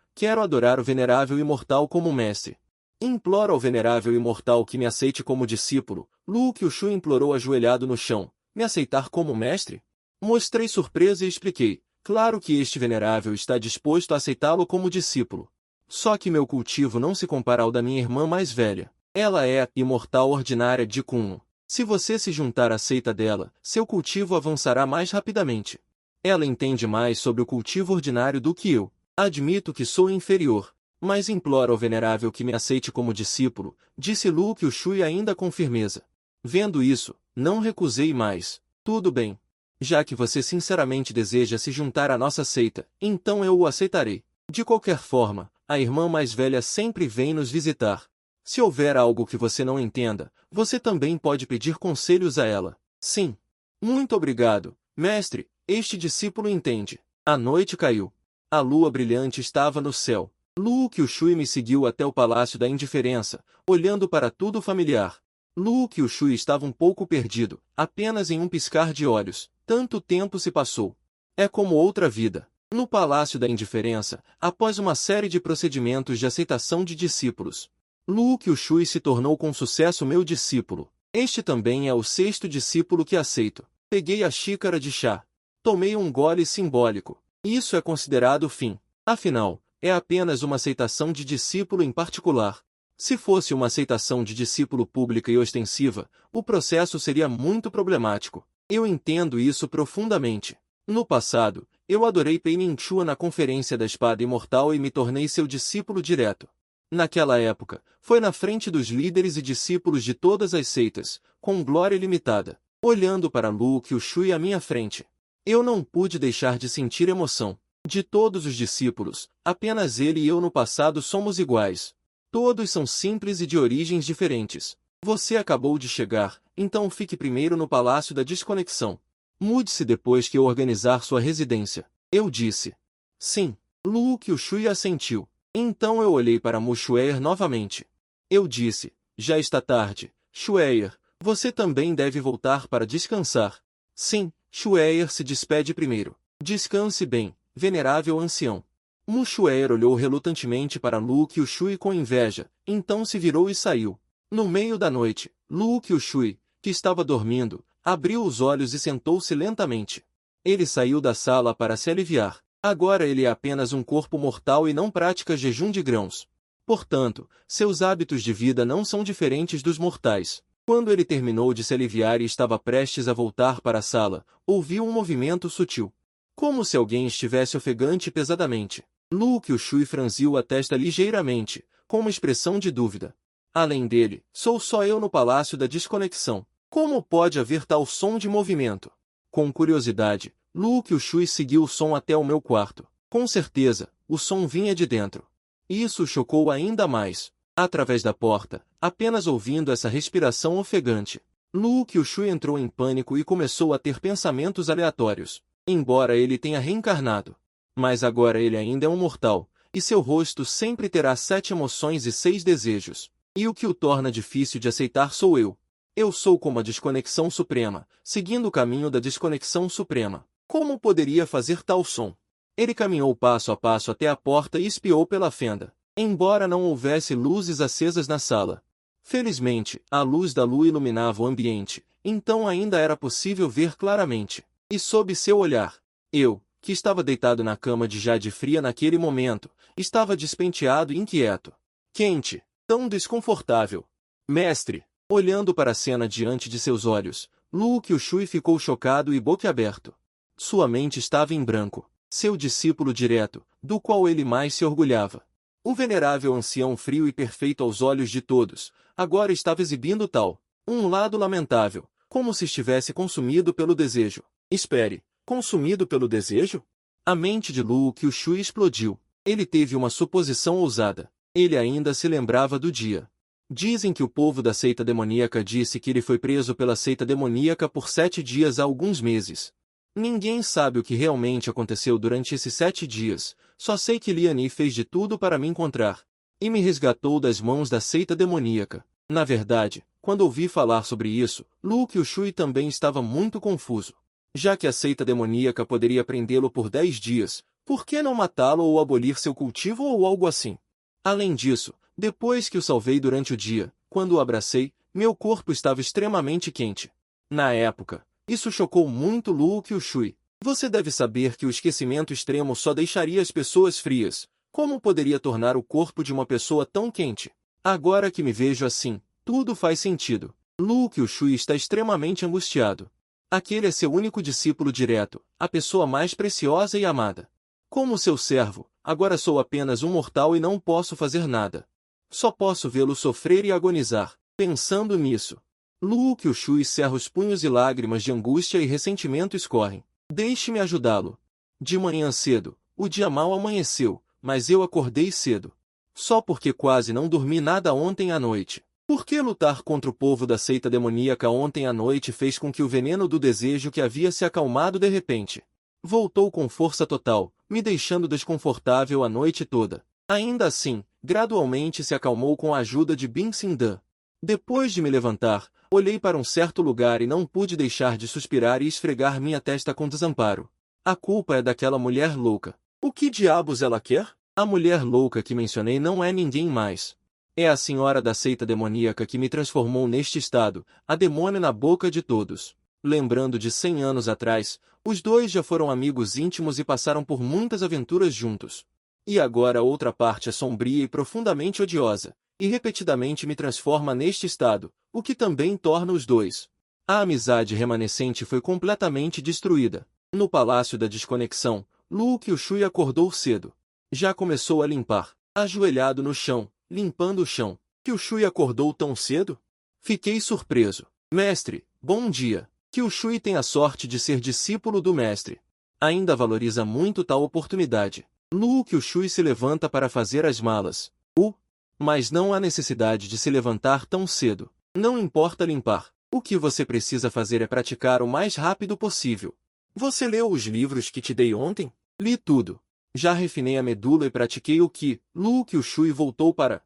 adorar o venerável imortal como mestre. Imploro ao venerável imortal que me aceite como discípulo. Lu Qiushui implorou ajoelhado no chão. Me aceitar como mestre? Mostrei surpresa e expliquei. Claro que este venerável está disposto a aceitá-lo como discípulo. Só que meu cultivo não se compara ao da minha irmã mais velha. Ela é a Imortal Ordinária de Kunlun. Se você se juntar à seita dela, seu cultivo avançará mais rapidamente. Ela entende mais sobre o cultivo ordinário do que eu. Admito que sou inferior, mas imploro ao venerável que me aceite como discípulo, disse Lu Qiushui ainda com firmeza. Vendo isso, não recusei mais. Tudo bem. Já que você sinceramente deseja se juntar à nossa seita, então eu o aceitarei. De qualquer forma, a irmã mais velha sempre vem nos visitar. Se houver algo que você não entenda, você também pode pedir conselhos a ela. Sim. Muito obrigado, mestre, este discípulo entende. A noite caiu. A lua brilhante estava no céu. Lu Qiushui me seguiu até o Palácio da Indiferença, olhando para tudo familiar. Lu Qiushui estava um pouco perdido, apenas em um piscar de olhos. Tanto tempo se passou. É como outra vida. No Palácio da Indiferença, após uma série de procedimentos de aceitação de discípulos, Lu Qiushui se tornou com sucesso meu discípulo. Este também é o sexto discípulo que aceito. Peguei a xícara de chá. Tomei um gole simbólico. Isso é considerado o fim. Afinal, é apenas uma aceitação de discípulo em particular. Se fosse uma aceitação de discípulo pública e ostensiva, o processo seria muito problemático. Eu entendo isso profundamente. No passado, eu adorei Pei Minchua na Conferência da Espada Imortal e me tornei seu discípulo direto. Naquela época, foi na frente dos líderes e discípulos de todas as seitas, com glória ilimitada, olhando para Lu Qiushui à minha frente. Eu não pude deixar de sentir emoção. De todos os discípulos, apenas ele e eu no passado somos iguais. Todos são simples e de origens diferentes. Você acabou de chegar, então fique primeiro no Palácio da Desconexão. Mude-se depois que eu organizar sua residência. Eu disse. Sim. Lu Qiushui assentiu. Então eu olhei para Mu Xue'er novamente. Eu disse, já está tarde. Xue'er, você também deve voltar para descansar. Sim, Xue'er se despede primeiro. Descanse bem, venerável ancião. Mu Xue'er olhou relutantemente para Lu Qiushui com inveja, então se virou e saiu. No meio da noite, Lu Qiushui, que estava dormindo, abriu os olhos e sentou-se lentamente. Ele saiu da sala para se aliviar. Agora ele é apenas um corpo mortal e não pratica jejum de grãos. Portanto, seus hábitos de vida não são diferentes dos mortais. Quando ele terminou de se aliviar e estava prestes a voltar para a sala, ouviu um movimento sutil. Como se alguém estivesse ofegante pesadamente. Lu Qiushui franziu a testa ligeiramente, com uma expressão de dúvida. Além dele, sou só eu no Palácio da Desconexão. Como pode haver tal som de movimento? Com curiosidade, Lu Qiushui seguiu o som até o meu quarto. Com certeza, o som vinha de dentro. Isso o chocou ainda mais. Através da porta, apenas ouvindo essa respiração ofegante, Lu Qiushui entrou em pânico e começou a ter pensamentos aleatórios. Embora ele tenha reencarnado. Mas agora ele ainda é um mortal, e seu rosto sempre terá 7 emoções e 6 desejos. E o que o torna difícil de aceitar sou eu. Eu sou como a desconexão suprema, seguindo o caminho da desconexão suprema. Como poderia fazer tal som? Ele caminhou passo a passo até a porta e espiou pela fenda, embora não houvesse luzes acesas na sala. Felizmente, a luz da lua iluminava o ambiente, então ainda era possível ver claramente. E sob seu olhar, eu, que estava deitado na cama de jade fria naquele momento, estava despenteado e inquieto. Quente, tão desconfortável. Mestre, olhando para a cena diante de seus olhos, Lu Qiushui ficou chocado e boquiaberto. Sua mente estava em branco. Seu discípulo direto, do qual ele mais se orgulhava. O venerável ancião frio e perfeito aos olhos de todos, agora estava exibindo um lado lamentável, como se estivesse consumido pelo desejo. Espere, consumido pelo desejo? A mente de Lu Qiushui explodiu. Ele teve uma suposição ousada. Ele ainda se lembrava do dia. Dizem que o povo da seita demoníaca disse que ele foi preso pela seita demoníaca por 7 dias há alguns meses. Ninguém sabe o que realmente aconteceu durante esses 7 dias, só sei que Liani fez de tudo para me encontrar. E me resgatou das mãos da seita demoníaca. Na verdade, quando ouvi falar sobre isso, Lu Qiushui também estava muito confuso. Já que a seita demoníaca poderia prendê-lo por 10 dias, por que não matá-lo ou abolir seu cultivo ou algo assim? Além disso, depois que o salvei durante o dia, quando o abracei, meu corpo estava extremamente quente. Na época, isso chocou muito Lu Qiushui. Você deve saber que o esquecimento extremo só deixaria as pessoas frias. Como poderia tornar o corpo de uma pessoa tão quente? Agora que me vejo assim, tudo faz sentido. Lu Qiushui está extremamente angustiado. Aquele é seu único discípulo direto, a pessoa mais preciosa e amada. Como seu servo, agora sou apenas um mortal e não posso fazer nada. Só posso vê-lo sofrer e agonizar. Pensando nisso, Lu Qiushui cerra os punhos e lágrimas de angústia e ressentimento escorrem. Deixe-me ajudá-lo. De manhã cedo, o dia mal amanheceu, mas eu acordei cedo. Só porque quase não dormi nada ontem à noite. Por que lutar contra o povo da seita demoníaca ontem à noite fez com que o veneno do desejo que havia se acalmado de repente voltou com força total, me deixando desconfortável a noite toda. Ainda assim, gradualmente se acalmou com a ajuda de Bin Sindan. Depois de me levantar, olhei para um certo lugar e não pude deixar de suspirar e esfregar minha testa com desamparo. A culpa é daquela mulher louca. O que diabos ela quer? A mulher louca que mencionei não é ninguém mais. É a senhora da seita demoníaca que me transformou neste estado, a demônio na boca de todos. Lembrando de 100 anos atrás, os dois já foram amigos íntimos e passaram por muitas aventuras juntos. E agora a outra parte é sombria e profundamente odiosa, e repetidamente me transforma neste estado, o que também torna os dois. A amizade remanescente foi completamente destruída. No Palácio da Desconexão, Lu Qiushui acordou cedo. Já começou a limpar, ajoelhado no chão, limpando o chão. Qiushui acordou tão cedo? Fiquei surpreso. Mestre, bom dia. Qiushui tem a sorte de ser discípulo do mestre. Ainda valoriza muito tal oportunidade. Lu Qiushui se levanta para fazer as malas. Mas não há necessidade de se levantar tão cedo. Não importa limpar. O que você precisa fazer é praticar o mais rápido possível. Você leu os livros que te dei ontem? Li tudo. Já refinei a medula e pratiquei o que Lu Qiushui voltou para.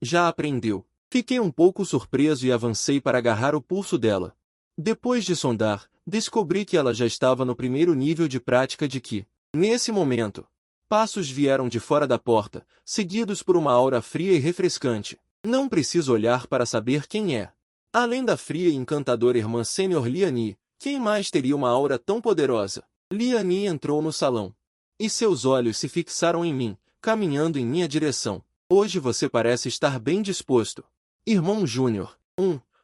Já aprendeu. Fiquei um pouco surpreso e avancei para agarrar o pulso dela. Depois de sondar, descobri que ela já estava no primeiro nível de prática de Qi. Nesse momento, passos vieram de fora da porta, seguidos por uma aura fria e refrescante. Não preciso olhar para saber quem é. Além da fria e encantadora irmã sênior Liani, quem mais teria uma aura tão poderosa? Liani entrou no salão. E seus olhos se fixaram em mim, caminhando em minha direção. Hoje você parece estar bem disposto. Irmão Júnior.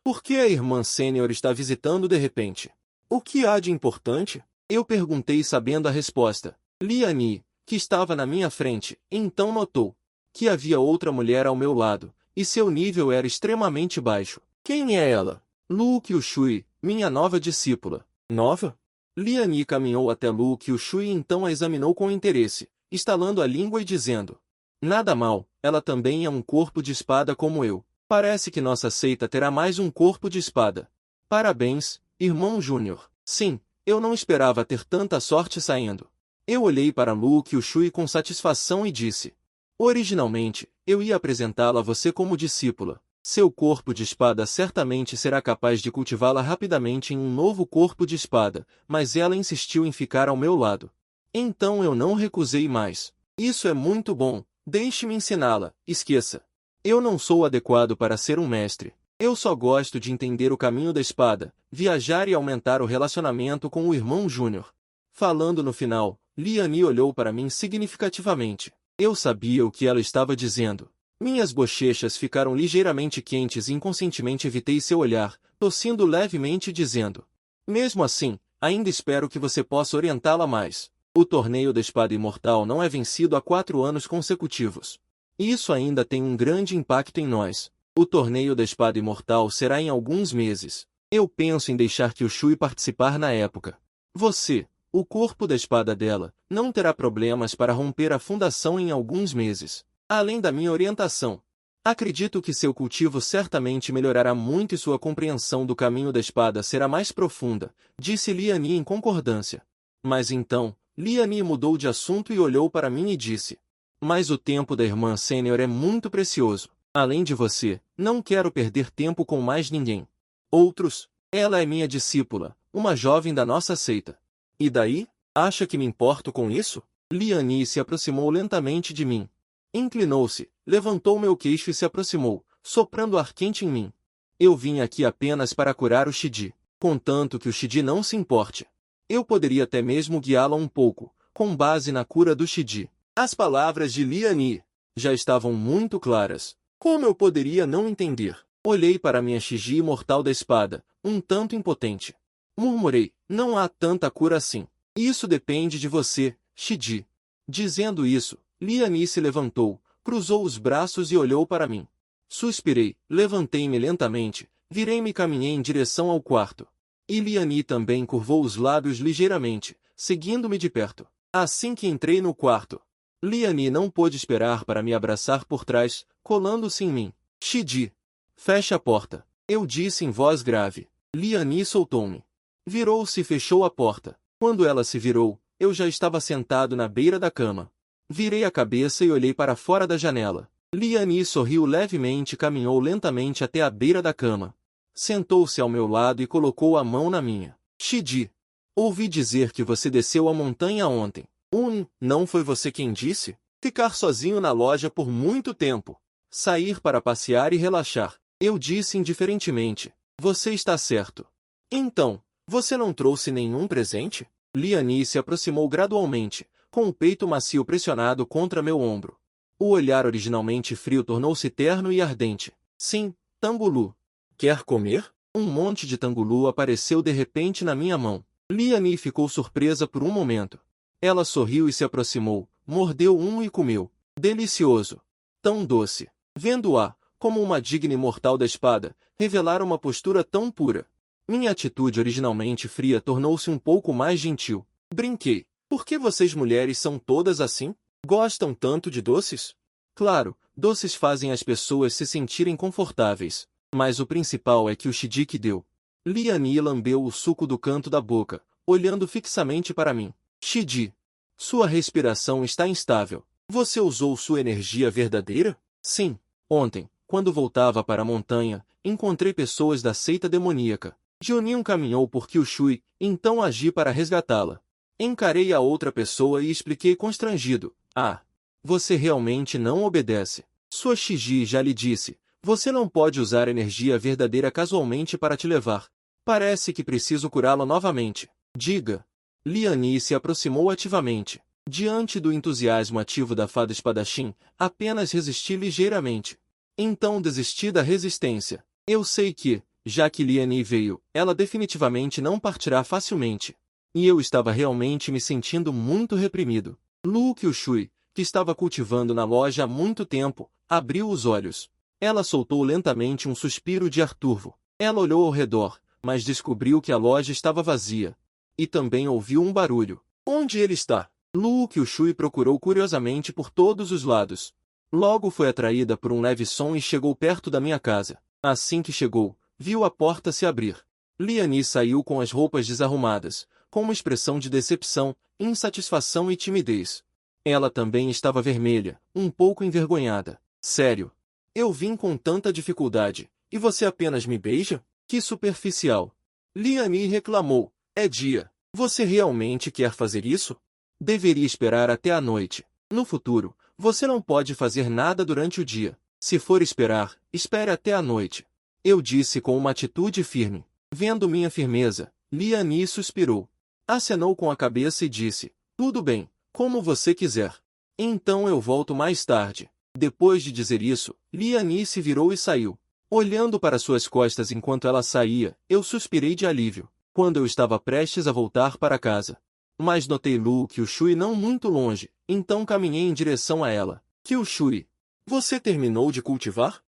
Por que a irmã sênior está visitando de repente? O que há de importante? Eu perguntei sabendo a resposta. Liani, que estava na minha frente, então notou que havia outra mulher ao meu lado, e seu nível era extremamente baixo. Quem é ela? Lu Qiushui, minha nova discípula. Nova? Liani caminhou até Lu Qiushui e então a examinou com interesse, estalando a língua e dizendo: Nada mal, ela também é um corpo de espada como eu. Parece que nossa seita terá mais um corpo de espada. Parabéns, irmão Júnior. Sim, eu não esperava ter tanta sorte saindo. Eu olhei para Lu Qiushui com satisfação e disse: Originalmente, eu ia apresentá-la a você como discípula. Seu corpo de espada certamente será capaz de cultivá-la rapidamente em um novo corpo de espada, mas ela insistiu em ficar ao meu lado. Então eu não recusei mais. Isso é muito bom, deixe-me ensiná-la, esqueça. Eu não sou adequado para ser um mestre. Eu só gosto de entender o caminho da espada, viajar e aumentar o relacionamento com o irmão Júnior. Falando no final, Liani olhou para mim significativamente. Eu sabia o que ela estava dizendo. Minhas bochechas ficaram ligeiramente quentes e inconscientemente evitei seu olhar, tossindo levemente e dizendo: Mesmo assim, ainda espero que você possa orientá-la mais. O torneio da espada imortal não é vencido há 4 anos consecutivos. Isso ainda tem um grande impacto em nós. O torneio da espada imortal será em alguns meses. Eu penso em deixar Qiushui participar na época. Você, o corpo da espada dela, não terá problemas para romper a fundação em alguns meses. Além da minha orientação, acredito que seu cultivo certamente melhorará muito e sua compreensão do caminho da espada será mais profunda, disse Liani em concordância. Mas então, Liani mudou de assunto e olhou para mim e disse: Mas o tempo da irmã sênior é muito precioso. Além de você, não quero perder tempo com mais ninguém. Outros, ela é minha discípula, uma jovem da nossa seita. E daí? Acha que me importo com isso? Liani se aproximou lentamente de mim. Inclinou-se, levantou meu queixo e se aproximou, soprando ar quente em mim. Eu vim aqui apenas para curar o Shiji, contanto que o Shiji não se importe. Eu poderia até mesmo guiá-la um pouco, com base na cura do Shiji. As palavras de Liani já estavam muito claras. Como eu poderia não entender? Olhei para minha Shiji imortal da espada, um tanto impotente. Murmurei, não há tanta cura assim. Isso depende de você, Shiji. Dizendo isso, Liani se levantou, cruzou os braços e olhou para mim. Suspirei, levantei-me lentamente, virei-me e caminhei em direção ao quarto. E Liani também curvou os lábios ligeiramente, seguindo-me de perto. Assim que entrei no quarto, Liani não pôde esperar para me abraçar por trás, colando-se em mim. Shiji, feche a porta. Eu disse em voz grave. Liani soltou-me. Virou-se e fechou a porta. Quando ela se virou, eu já estava sentado na beira da cama. Virei a cabeça e olhei para fora da janela. Liani sorriu levemente e caminhou lentamente até a beira da cama. Sentou-se ao meu lado e colocou a mão na minha. Shiji, ouvi dizer que você desceu a montanha ontem. Não foi você quem disse? Ficar sozinho na loja por muito tempo. Sair para passear e relaxar. Eu disse indiferentemente. Você está certo. Então, você não trouxe nenhum presente? Liani se aproximou gradualmente, com o peito macio pressionado contra meu ombro. O olhar originalmente frio tornou-se terno e ardente. Sim, tangulu. Quer comer? Um monte de tangulu apareceu de repente na minha mão. Liani ficou surpresa por um momento. Ela sorriu e se aproximou, mordeu um e comeu. Delicioso. Tão doce. Vendo-a, como uma digna imortal da espada, revelar uma postura tão pura. Minha atitude originalmente fria tornou-se um pouco mais gentil. Brinquei. Por que vocês mulheres são todas assim? Gostam tanto de doces? Claro, doces fazem as pessoas se sentirem confortáveis. Mas o principal é que o Shiji que deu. Liani lambeu o suco do canto da boca, olhando fixamente para mim. Shiji, sua respiração está instável. Você usou sua energia verdadeira? Sim. Ontem, quando voltava para a montanha, encontrei pessoas da seita demoníaca. Junin caminhou por Kyushui, então agi para resgatá-la. Encarei a outra pessoa e expliquei constrangido. Ah, você realmente não obedece. Sua Shiji já lhe disse, você não pode usar energia verdadeira casualmente para te levar. Parece que preciso curá-la novamente. Diga. Liani se aproximou ativamente. Diante do entusiasmo ativo da fada espadachim, apenas resisti ligeiramente. Então desisti da resistência. Eu sei que, já que Liani veio, ela definitivamente não partirá facilmente. E eu estava realmente me sentindo muito reprimido. Lu Kyushui, que estava cultivando na loja há muito tempo, abriu os olhos. Ela soltou lentamente um suspiro de ar turvo. Ela olhou ao redor, mas descobriu que a loja estava vazia. E também ouviu um barulho. Onde ele está? Lu Kyushui procurou curiosamente por todos os lados. Logo foi atraída por um leve som e chegou perto da minha casa. Assim que chegou, viu a porta se abrir. Liani saiu com as roupas desarrumadas, com uma expressão de decepção, insatisfação e timidez. Ela também estava vermelha, um pouco envergonhada. Sério? Eu vim com tanta dificuldade, e você apenas me beija? Que superficial. Liani reclamou. É dia. Você realmente quer fazer isso? Deveria esperar até a noite. No futuro, você não pode fazer nada durante o dia. Se for esperar, espere até a noite. Eu disse com uma atitude firme. Vendo minha firmeza, Liani suspirou. Acenou com a cabeça e disse, tudo bem, como você quiser. Então eu volto mais tarde. Depois de dizer isso, Liani se virou e saiu. Olhando para suas costas enquanto ela saía, eu suspirei de alívio. Quando eu estava prestes a voltar para casa. Mas notei Lu Kyushui não muito longe, então caminhei em direção a ela. Kyushui, você terminou de cultivar?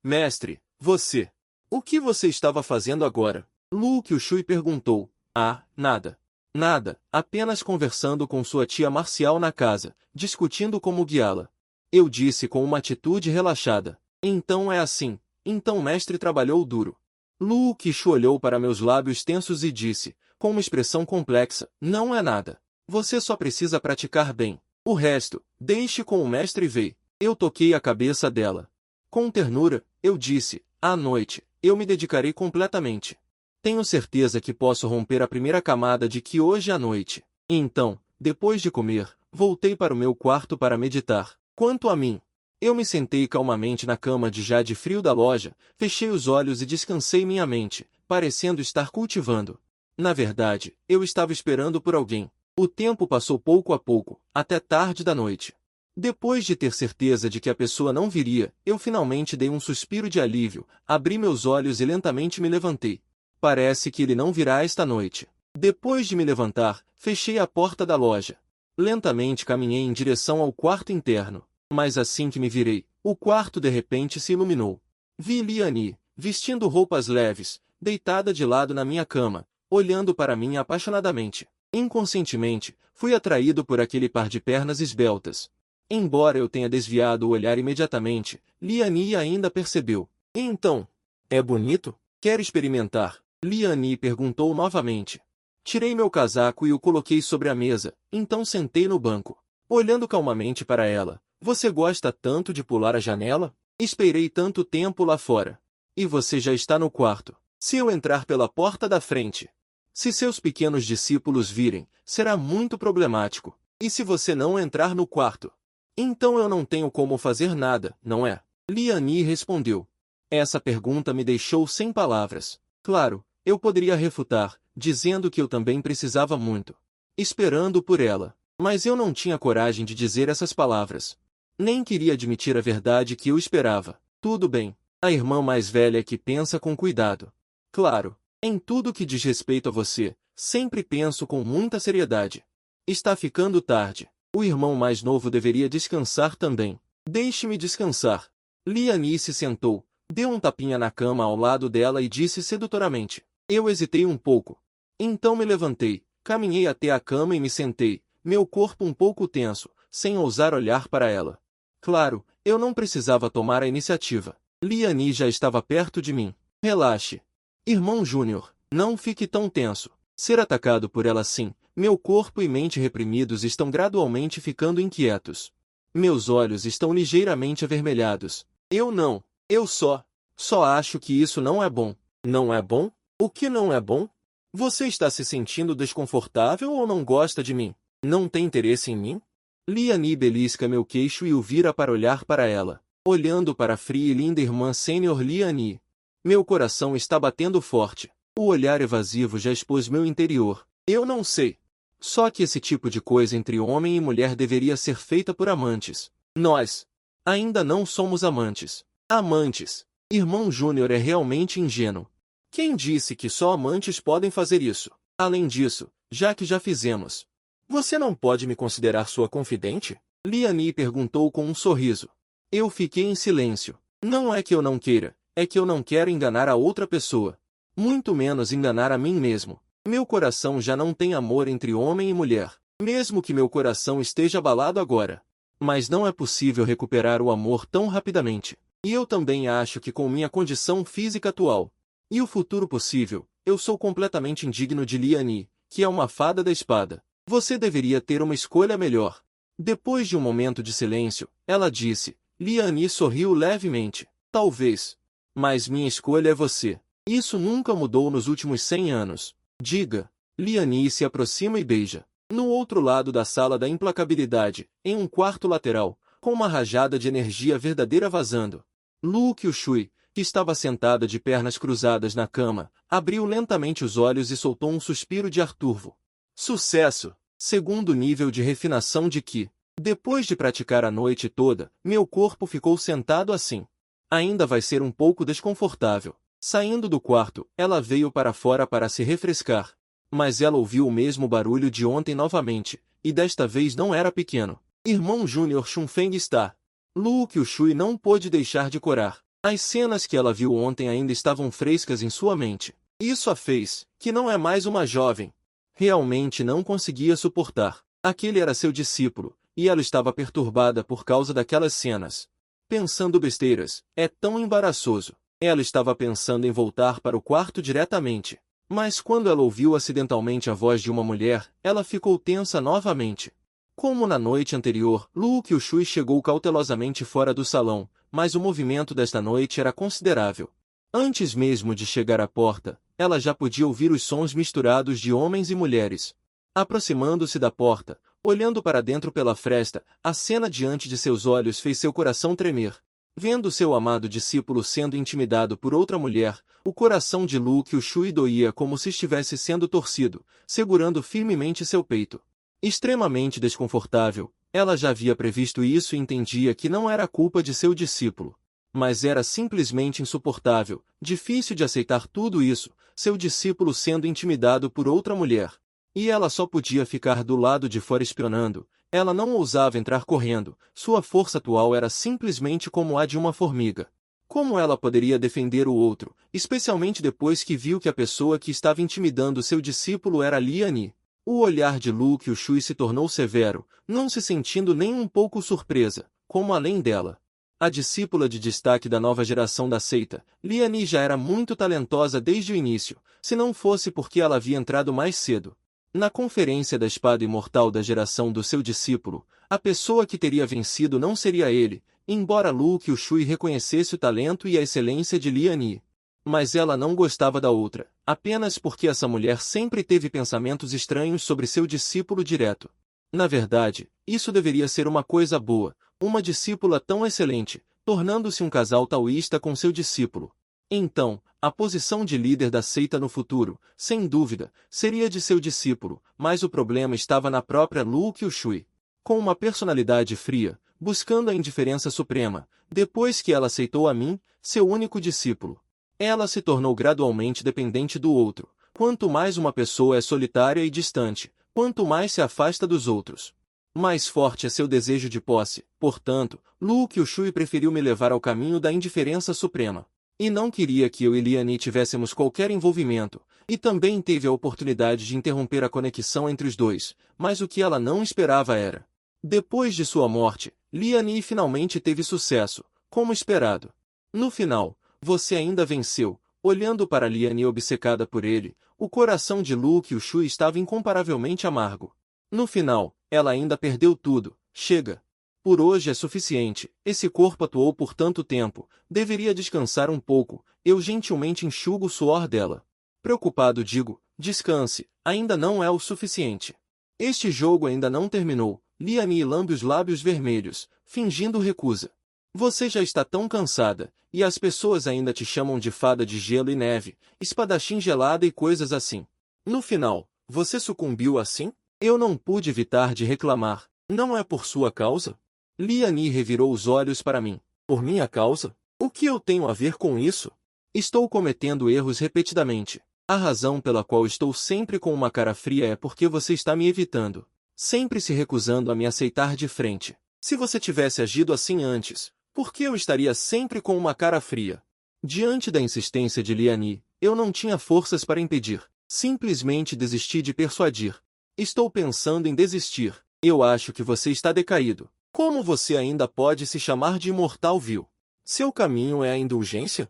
Mestre, você. O que você estava fazendo agora? Lu Kyushui perguntou. Ah, nada. Nada, apenas conversando com sua tia marcial na casa, discutindo como guiá-la. Eu disse com uma atitude relaxada. Então é assim, então o mestre trabalhou duro. Lu Kyushui olhou para meus lábios tensos e disse, com uma expressão complexa, não é nada. Você só precisa praticar bem. O resto, deixe com o mestre Wei. Eu toquei a cabeça dela. Com ternura, eu disse, à noite, eu me dedicarei completamente. Tenho certeza que posso romper a primeira camada de Ki hoje à noite. Então, depois de comer, voltei para o meu quarto para meditar. Quanto a mim, eu me sentei calmamente na cama de jade frio da loja, fechei os olhos e descansei minha mente, parecendo estar cultivando. Na verdade, eu estava esperando por alguém. O tempo passou pouco a pouco, até tarde da noite. Depois de ter certeza de que a pessoa não viria, eu finalmente dei um suspiro de alívio, abri meus olhos e lentamente me levantei. Parece que ele não virá esta noite. Depois de me levantar, fechei a porta da loja. Lentamente caminhei em direção ao quarto interno, mas assim que me virei, o quarto de repente se iluminou. Vi Liane, vestindo roupas leves, deitada de lado na minha cama, olhando para mim apaixonadamente. Inconscientemente, fui atraído por aquele par de pernas esbeltas. Embora eu tenha desviado o olhar imediatamente, Liane ainda percebeu. E então? É bonito? Quer experimentar? Liane perguntou novamente. Tirei meu casaco e o coloquei sobre a mesa, então sentei no banco. Olhando calmamente para ela. Você gosta tanto de pular a janela? Esperei tanto tempo lá fora. E você já está no quarto. Se eu entrar pela porta da frente, se seus pequenos discípulos virem, será muito problemático. E se você não entrar no quarto? Então eu não tenho como fazer nada, não é? Liane respondeu. Essa pergunta me deixou sem palavras. Claro, eu poderia refutar, dizendo que eu também precisava muito. Esperando por ela. Mas eu não tinha coragem de dizer essas palavras. Nem queria admitir a verdade que eu esperava. Tudo bem. A irmã mais velha que pensa com cuidado. Claro, em tudo que diz respeito a você, sempre penso com muita seriedade. Está ficando tarde. O irmão mais novo deveria descansar também. Deixe-me descansar. Liane se sentou, deu um tapinha na cama ao lado dela e disse sedutoramente. Eu hesitei um pouco. Então me levantei, caminhei até a cama e me sentei, meu corpo um pouco tenso, sem ousar olhar para ela. Claro, eu não precisava tomar a iniciativa. Liane já estava perto de mim. Relaxe. Irmão Júnior, não fique tão tenso. Ser atacado por ela assim, meu corpo e mente reprimidos estão gradualmente ficando inquietos. Meus olhos estão ligeiramente avermelhados. Eu só acho que isso não é bom. Não é bom? O que não é bom? Você está se sentindo desconfortável ou não gosta de mim? Não tem interesse em mim? Liane belisca meu queixo e o vira para olhar para ela. Olhando para a fria e linda irmã sênior Liane. Meu coração está batendo forte. O olhar evasivo já expôs meu interior. Eu não sei. Só que esse tipo de coisa entre homem e mulher deveria ser feita por amantes. Nós ainda não somos amantes. Amantes. Irmão Júnior é realmente ingênuo. Quem disse que só amantes podem fazer isso? Além disso, já que já fizemos. Você não pode me considerar sua confidente? Liane perguntou com um sorriso. Eu fiquei em silêncio. Não é que eu não queira, é que eu não quero enganar a outra pessoa. Muito menos enganar a mim mesmo. Meu coração já não tem amor entre homem e mulher, mesmo que meu coração esteja abalado agora. Mas não é possível recuperar o amor tão rapidamente. E eu também acho que com minha condição física atual, e o futuro possível, eu sou completamente indigno de Liane, que é uma fada da espada. Você deveria ter uma escolha melhor. Depois de um momento de silêncio, ela disse. Liane sorriu levemente. Talvez. Mas minha escolha é você. Isso nunca mudou nos últimos 100 anos. Diga. Liane se aproxima e beija. No outro lado da sala da implacabilidade, em um quarto lateral, com uma rajada de energia verdadeira vazando. Lu Kyushui, que estava sentada de pernas cruzadas na cama, abriu lentamente os olhos e soltou um suspiro de ar turvo. Sucesso! Segundo nível de refinação de Ki. Depois de praticar a noite toda, meu corpo ficou sentado assim. Ainda vai ser um pouco desconfortável. Saindo do quarto, ela veio para fora para se refrescar. Mas ela ouviu o mesmo barulho de ontem novamente, e desta vez não era pequeno. Irmão Júnior Chunfeng está. Lu Kyushui não pôde deixar de corar. As cenas que ela viu ontem ainda estavam frescas em sua mente. Isso a fez, que não é mais uma jovem. Realmente não conseguia suportar. Aquele era seu discípulo, e ela estava perturbada por causa daquelas cenas. Pensando besteiras, é tão embaraçoso. Ela estava pensando em voltar para o quarto diretamente. Mas quando ela ouviu acidentalmente a voz de uma mulher, ela ficou tensa novamente. Como na noite anterior, Lu Kyushui chegou cautelosamente fora do salão, mas o movimento desta noite era considerável. Antes mesmo de chegar à porta, ela já podia ouvir os sons misturados de homens e mulheres. Aproximando-se da porta, olhando para dentro pela fresta, a cena diante de seus olhos fez seu coração tremer. Vendo seu amado discípulo sendo intimidado por outra mulher, o coração de Lu Kyushui doía como se estivesse sendo torcido, segurando firmemente seu peito. Extremamente desconfortável, Ela já havia previsto isso e entendia que não era culpa de seu discípulo. Mas era simplesmente insuportável, difícil de aceitar tudo isso, seu discípulo sendo intimidado por outra mulher. E ela só podia ficar do lado de fora espionando. Ela não ousava entrar correndo, sua força atual era simplesmente como a de uma formiga. Como ela poderia defender o outro, especialmente depois que viu que a pessoa que estava intimidando seu discípulo era Liani? O olhar de Lu Qiushui se tornou severo, não se sentindo nem um pouco surpresa, como além dela. A discípula de destaque da nova geração da seita, Liani já era muito talentosa desde o início, se não fosse porque ela havia entrado mais cedo. Na conferência da espada imortal da geração do seu discípulo, a pessoa que teria vencido não seria ele, embora Lu Qiushui reconhecesse o talento e a excelência de Liani. Mas ela não gostava da outra, apenas porque essa mulher sempre teve pensamentos estranhos sobre seu discípulo direto. Na verdade, isso deveria ser uma coisa boa, uma discípula tão excelente, tornando-se um casal taoísta com seu discípulo. Então, a posição de líder da seita no futuro, sem dúvida, seria de seu discípulo, mas o problema estava na própria Lu Qiushui. Com uma personalidade fria, buscando a indiferença suprema, depois que ela aceitou a mim, seu único discípulo. Ela se tornou gradualmente dependente do outro. Quanto mais uma pessoa é solitária e distante, quanto mais se afasta dos outros, mais forte é seu desejo de posse. Portanto, Lu Qiushui preferiu me levar ao caminho da indiferença suprema. E não queria que eu e Liani tivéssemos qualquer envolvimento, e também teve a oportunidade de interromper a conexão entre os dois, mas o que ela não esperava era. Depois de sua morte, Liani finalmente teve sucesso, como esperado. No final, você ainda venceu. Olhando para Liani obcecada por ele, o coração de Lu Qiushui estava incomparavelmente amargo. No final, ela ainda perdeu tudo. Chega. Por hoje é suficiente. Esse corpo atuou por tanto tempo. Deveria descansar um pouco. Eu gentilmente enxugo o suor dela. Preocupado digo, descanse. Ainda não é o suficiente. Este jogo ainda não terminou. Liani lambe os lábios vermelhos, fingindo recusa. Você já está tão cansada, e as pessoas ainda te chamam de fada de gelo e neve, espadachim gelada e coisas assim. No final, você sucumbiu assim? Eu não pude evitar de reclamar. Não é por sua causa? Liani revirou os olhos para mim. Por minha causa? O que eu tenho a ver com isso? Estou cometendo erros repetidamente. A razão pela qual estou sempre com uma cara fria é porque você está me evitando. Sempre se recusando a me aceitar de frente. Se você tivesse agido assim antes, por que eu estaria sempre com uma cara fria? Diante da insistência de Liani, eu não tinha forças para impedir. Simplesmente desisti de persuadir. Estou pensando em desistir. Eu acho que você está decaído. Como você ainda pode se chamar de imortal vil? Seu caminho é a indulgência?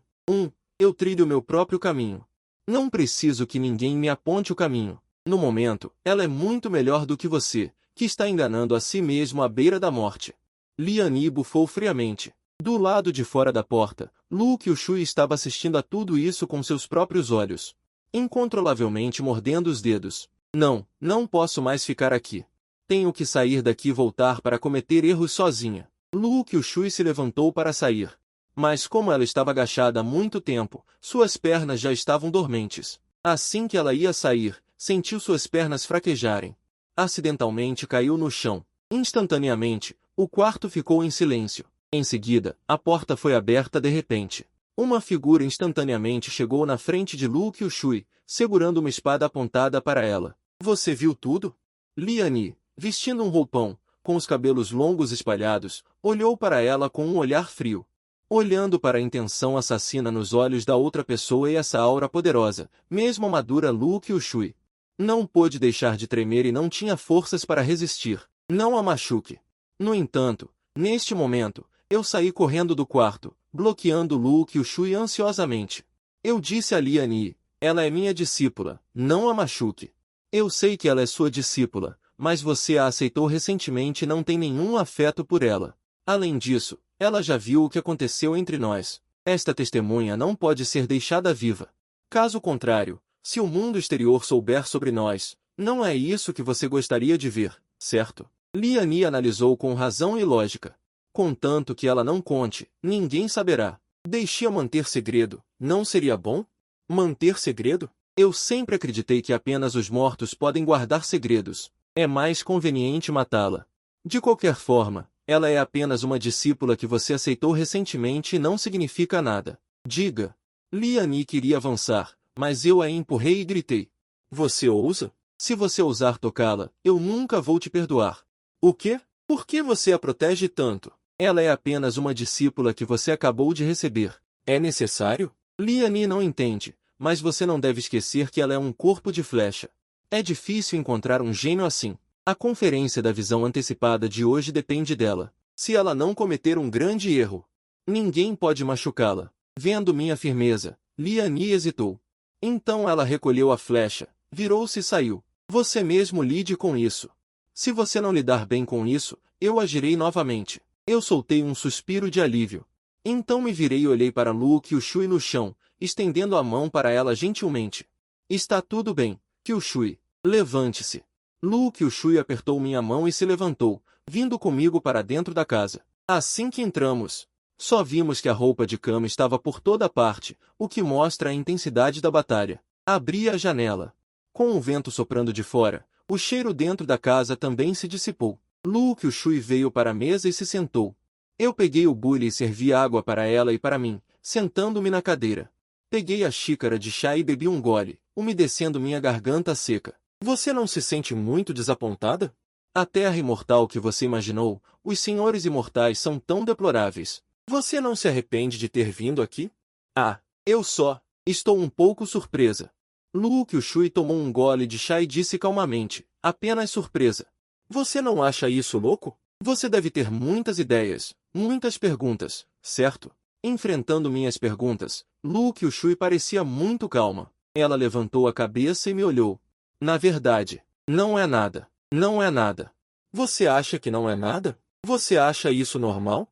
Eu trilho meu próprio caminho. Não preciso que ninguém me aponte o caminho. No momento, ela é muito melhor do que você, que está enganando a si mesmo à beira da morte. Liani bufou friamente. Do lado de fora da porta, Lu Qiushui estava assistindo a tudo isso com seus próprios olhos, incontrolavelmente mordendo os dedos. Não posso mais ficar aqui. Tenho que sair daqui e voltar para cometer erros sozinha. Lu Qiushui se levantou para sair. Mas como ela estava agachada há muito tempo, suas pernas já estavam dormentes. Assim que ela ia sair, sentiu suas pernas fraquejarem. Acidentalmente caiu no chão. Instantaneamente, o quarto ficou em silêncio. Em seguida, a porta foi aberta de repente. Uma figura instantaneamente chegou na frente de Lu Qiushui, segurando uma espada apontada para ela. Você viu tudo? Liani, vestindo um roupão, com os cabelos longos espalhados, olhou para ela com um olhar frio. Olhando para a intenção assassina nos olhos da outra pessoa e essa aura poderosa, mesmo a madura Lu Qiushui não pôde deixar de tremer e não tinha forças para resistir. Não a machuque. No entanto, neste momento, eu saí correndo do quarto, bloqueando Lu Qiushui ansiosamente. Eu disse a Liani, ela é minha discípula, não a machuque. Eu sei que ela é sua discípula, mas você a aceitou recentemente e não tem nenhum afeto por ela. Além disso, ela já viu o que aconteceu entre nós. Esta testemunha não pode ser deixada viva. Caso contrário, se o mundo exterior souber sobre nós, não é isso que você gostaria de ver, certo? Liani analisou com razão e lógica. Contanto que ela não conte, ninguém saberá. Deixe-a manter segredo, não seria bom? Manter segredo? Eu sempre acreditei que apenas os mortos podem guardar segredos. É mais conveniente matá-la. De qualquer forma, ela é apenas uma discípula que você aceitou recentemente e não significa nada. Diga. Liani queria avançar, mas eu a empurrei e gritei. Você ousa? Se você ousar tocá-la, eu nunca vou te perdoar. O quê? Por que você a protege tanto? Ela é apenas uma discípula que você acabou de receber. É necessário? Liani não entende, mas você não deve esquecer que ela é um corpo de flecha. É difícil encontrar um gênio assim. A conferência da visão antecipada de hoje depende dela. Se ela não cometer um grande erro, ninguém pode machucá-la. Vendo minha firmeza, Liani hesitou. Então ela recolheu a flecha, virou-se e saiu. Você mesmo lide com isso. Se você não lidar bem com isso, eu agirei novamente. Eu soltei um suspiro de alívio. Então me virei e olhei para Lu Qiushui no chão, estendendo a mão para ela gentilmente. Está tudo bem, Qiushui. Levante-se. Lu Qiushui apertou minha mão e se levantou, vindo comigo para dentro da casa. Assim que entramos, só vimos que a roupa de cama estava por toda parte, o que mostra a intensidade da batalha. Abri a janela. Com o vento soprando de fora, o cheiro dentro da casa também se dissipou. Lu Qiushui veio para a mesa e se sentou. Eu peguei o bule e servi água para ela e para mim, sentando-me na cadeira. Peguei a xícara de chá e bebi um gole, umedecendo minha garganta seca. Você não se sente muito desapontada? A terra imortal que você imaginou, os senhores imortais são tão deploráveis. Você não se arrepende de ter vindo aqui? Ah, eu só. Estou um pouco surpresa. Lu Qiushui tomou um gole de chá e disse calmamente, apenas surpresa. Você não acha isso louco? Você deve ter muitas ideias, muitas perguntas, certo? Enfrentando minhas perguntas, Lu Qiushui parecia muito calma. Ela levantou a cabeça e me olhou. Na verdade, não é nada. Não é nada. Você acha que não é nada? Você acha isso normal?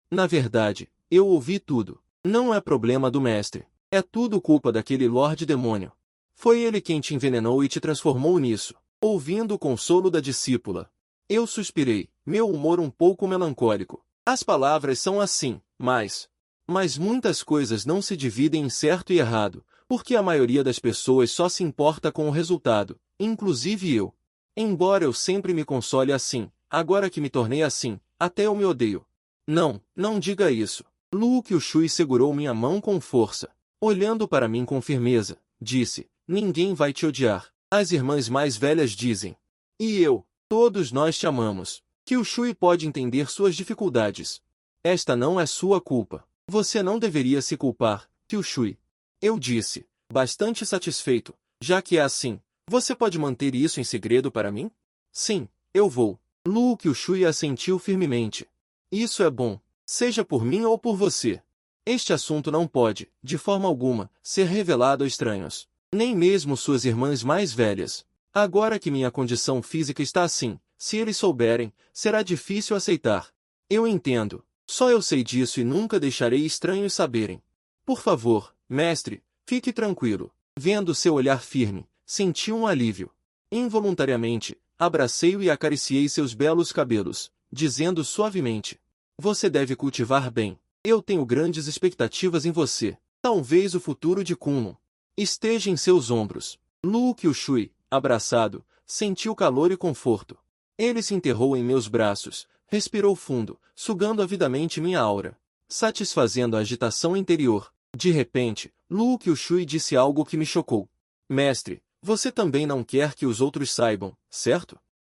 Na verdade, eu ouvi tudo. Não é problema do mestre. É tudo culpa daquele Lorde Demônio. Foi ele quem te envenenou e te transformou nisso. Ouvindo o consolo da discípula, eu suspirei, meu humor um pouco melancólico. As palavras são assim, mas muitas coisas não se dividem em certo e errado, porque a maioria das pessoas só se importa com o resultado, inclusive eu. Embora eu sempre me console assim, agora que me tornei assim, até eu me odeio. Não, não diga isso. Lu Qiushui segurou minha mão com força. Olhando para mim com firmeza, disse, ninguém vai te odiar. As irmãs mais velhas dizem. E eu, todos nós te amamos. Qiushui pode entender suas dificuldades. Esta não é sua culpa. Você não deveria se culpar, Qiushui. Eu disse, bastante satisfeito, já que é assim, você pode manter isso em segredo para mim? Sim, eu vou. Lu Qiushui assentiu firmemente. Isso é bom, seja por mim ou por você. Este assunto não pode, de forma alguma, ser revelado a estranhos. Nem mesmo suas irmãs mais velhas. Agora que minha condição física está assim, se eles souberem, será difícil aceitar. Eu entendo. Só eu sei disso e nunca deixarei estranhos saberem. Por favor, mestre, fique tranquilo. Vendo seu olhar firme, senti um alívio. Involuntariamente, abracei-o e acariciei seus belos cabelos, dizendo suavemente. Você deve cultivar bem. Eu tenho grandes expectativas em você. Talvez o futuro de Kunlun esteja em seus ombros. Lu Qiushui, abraçado, sentiu calor e conforto. Ele se enterrou em meus braços, respirou fundo, sugando avidamente minha aura, satisfazendo a agitação interior. De repente, Lu Qiushui disse algo que me chocou. Mestre, você também não quer que os outros saibam, certo?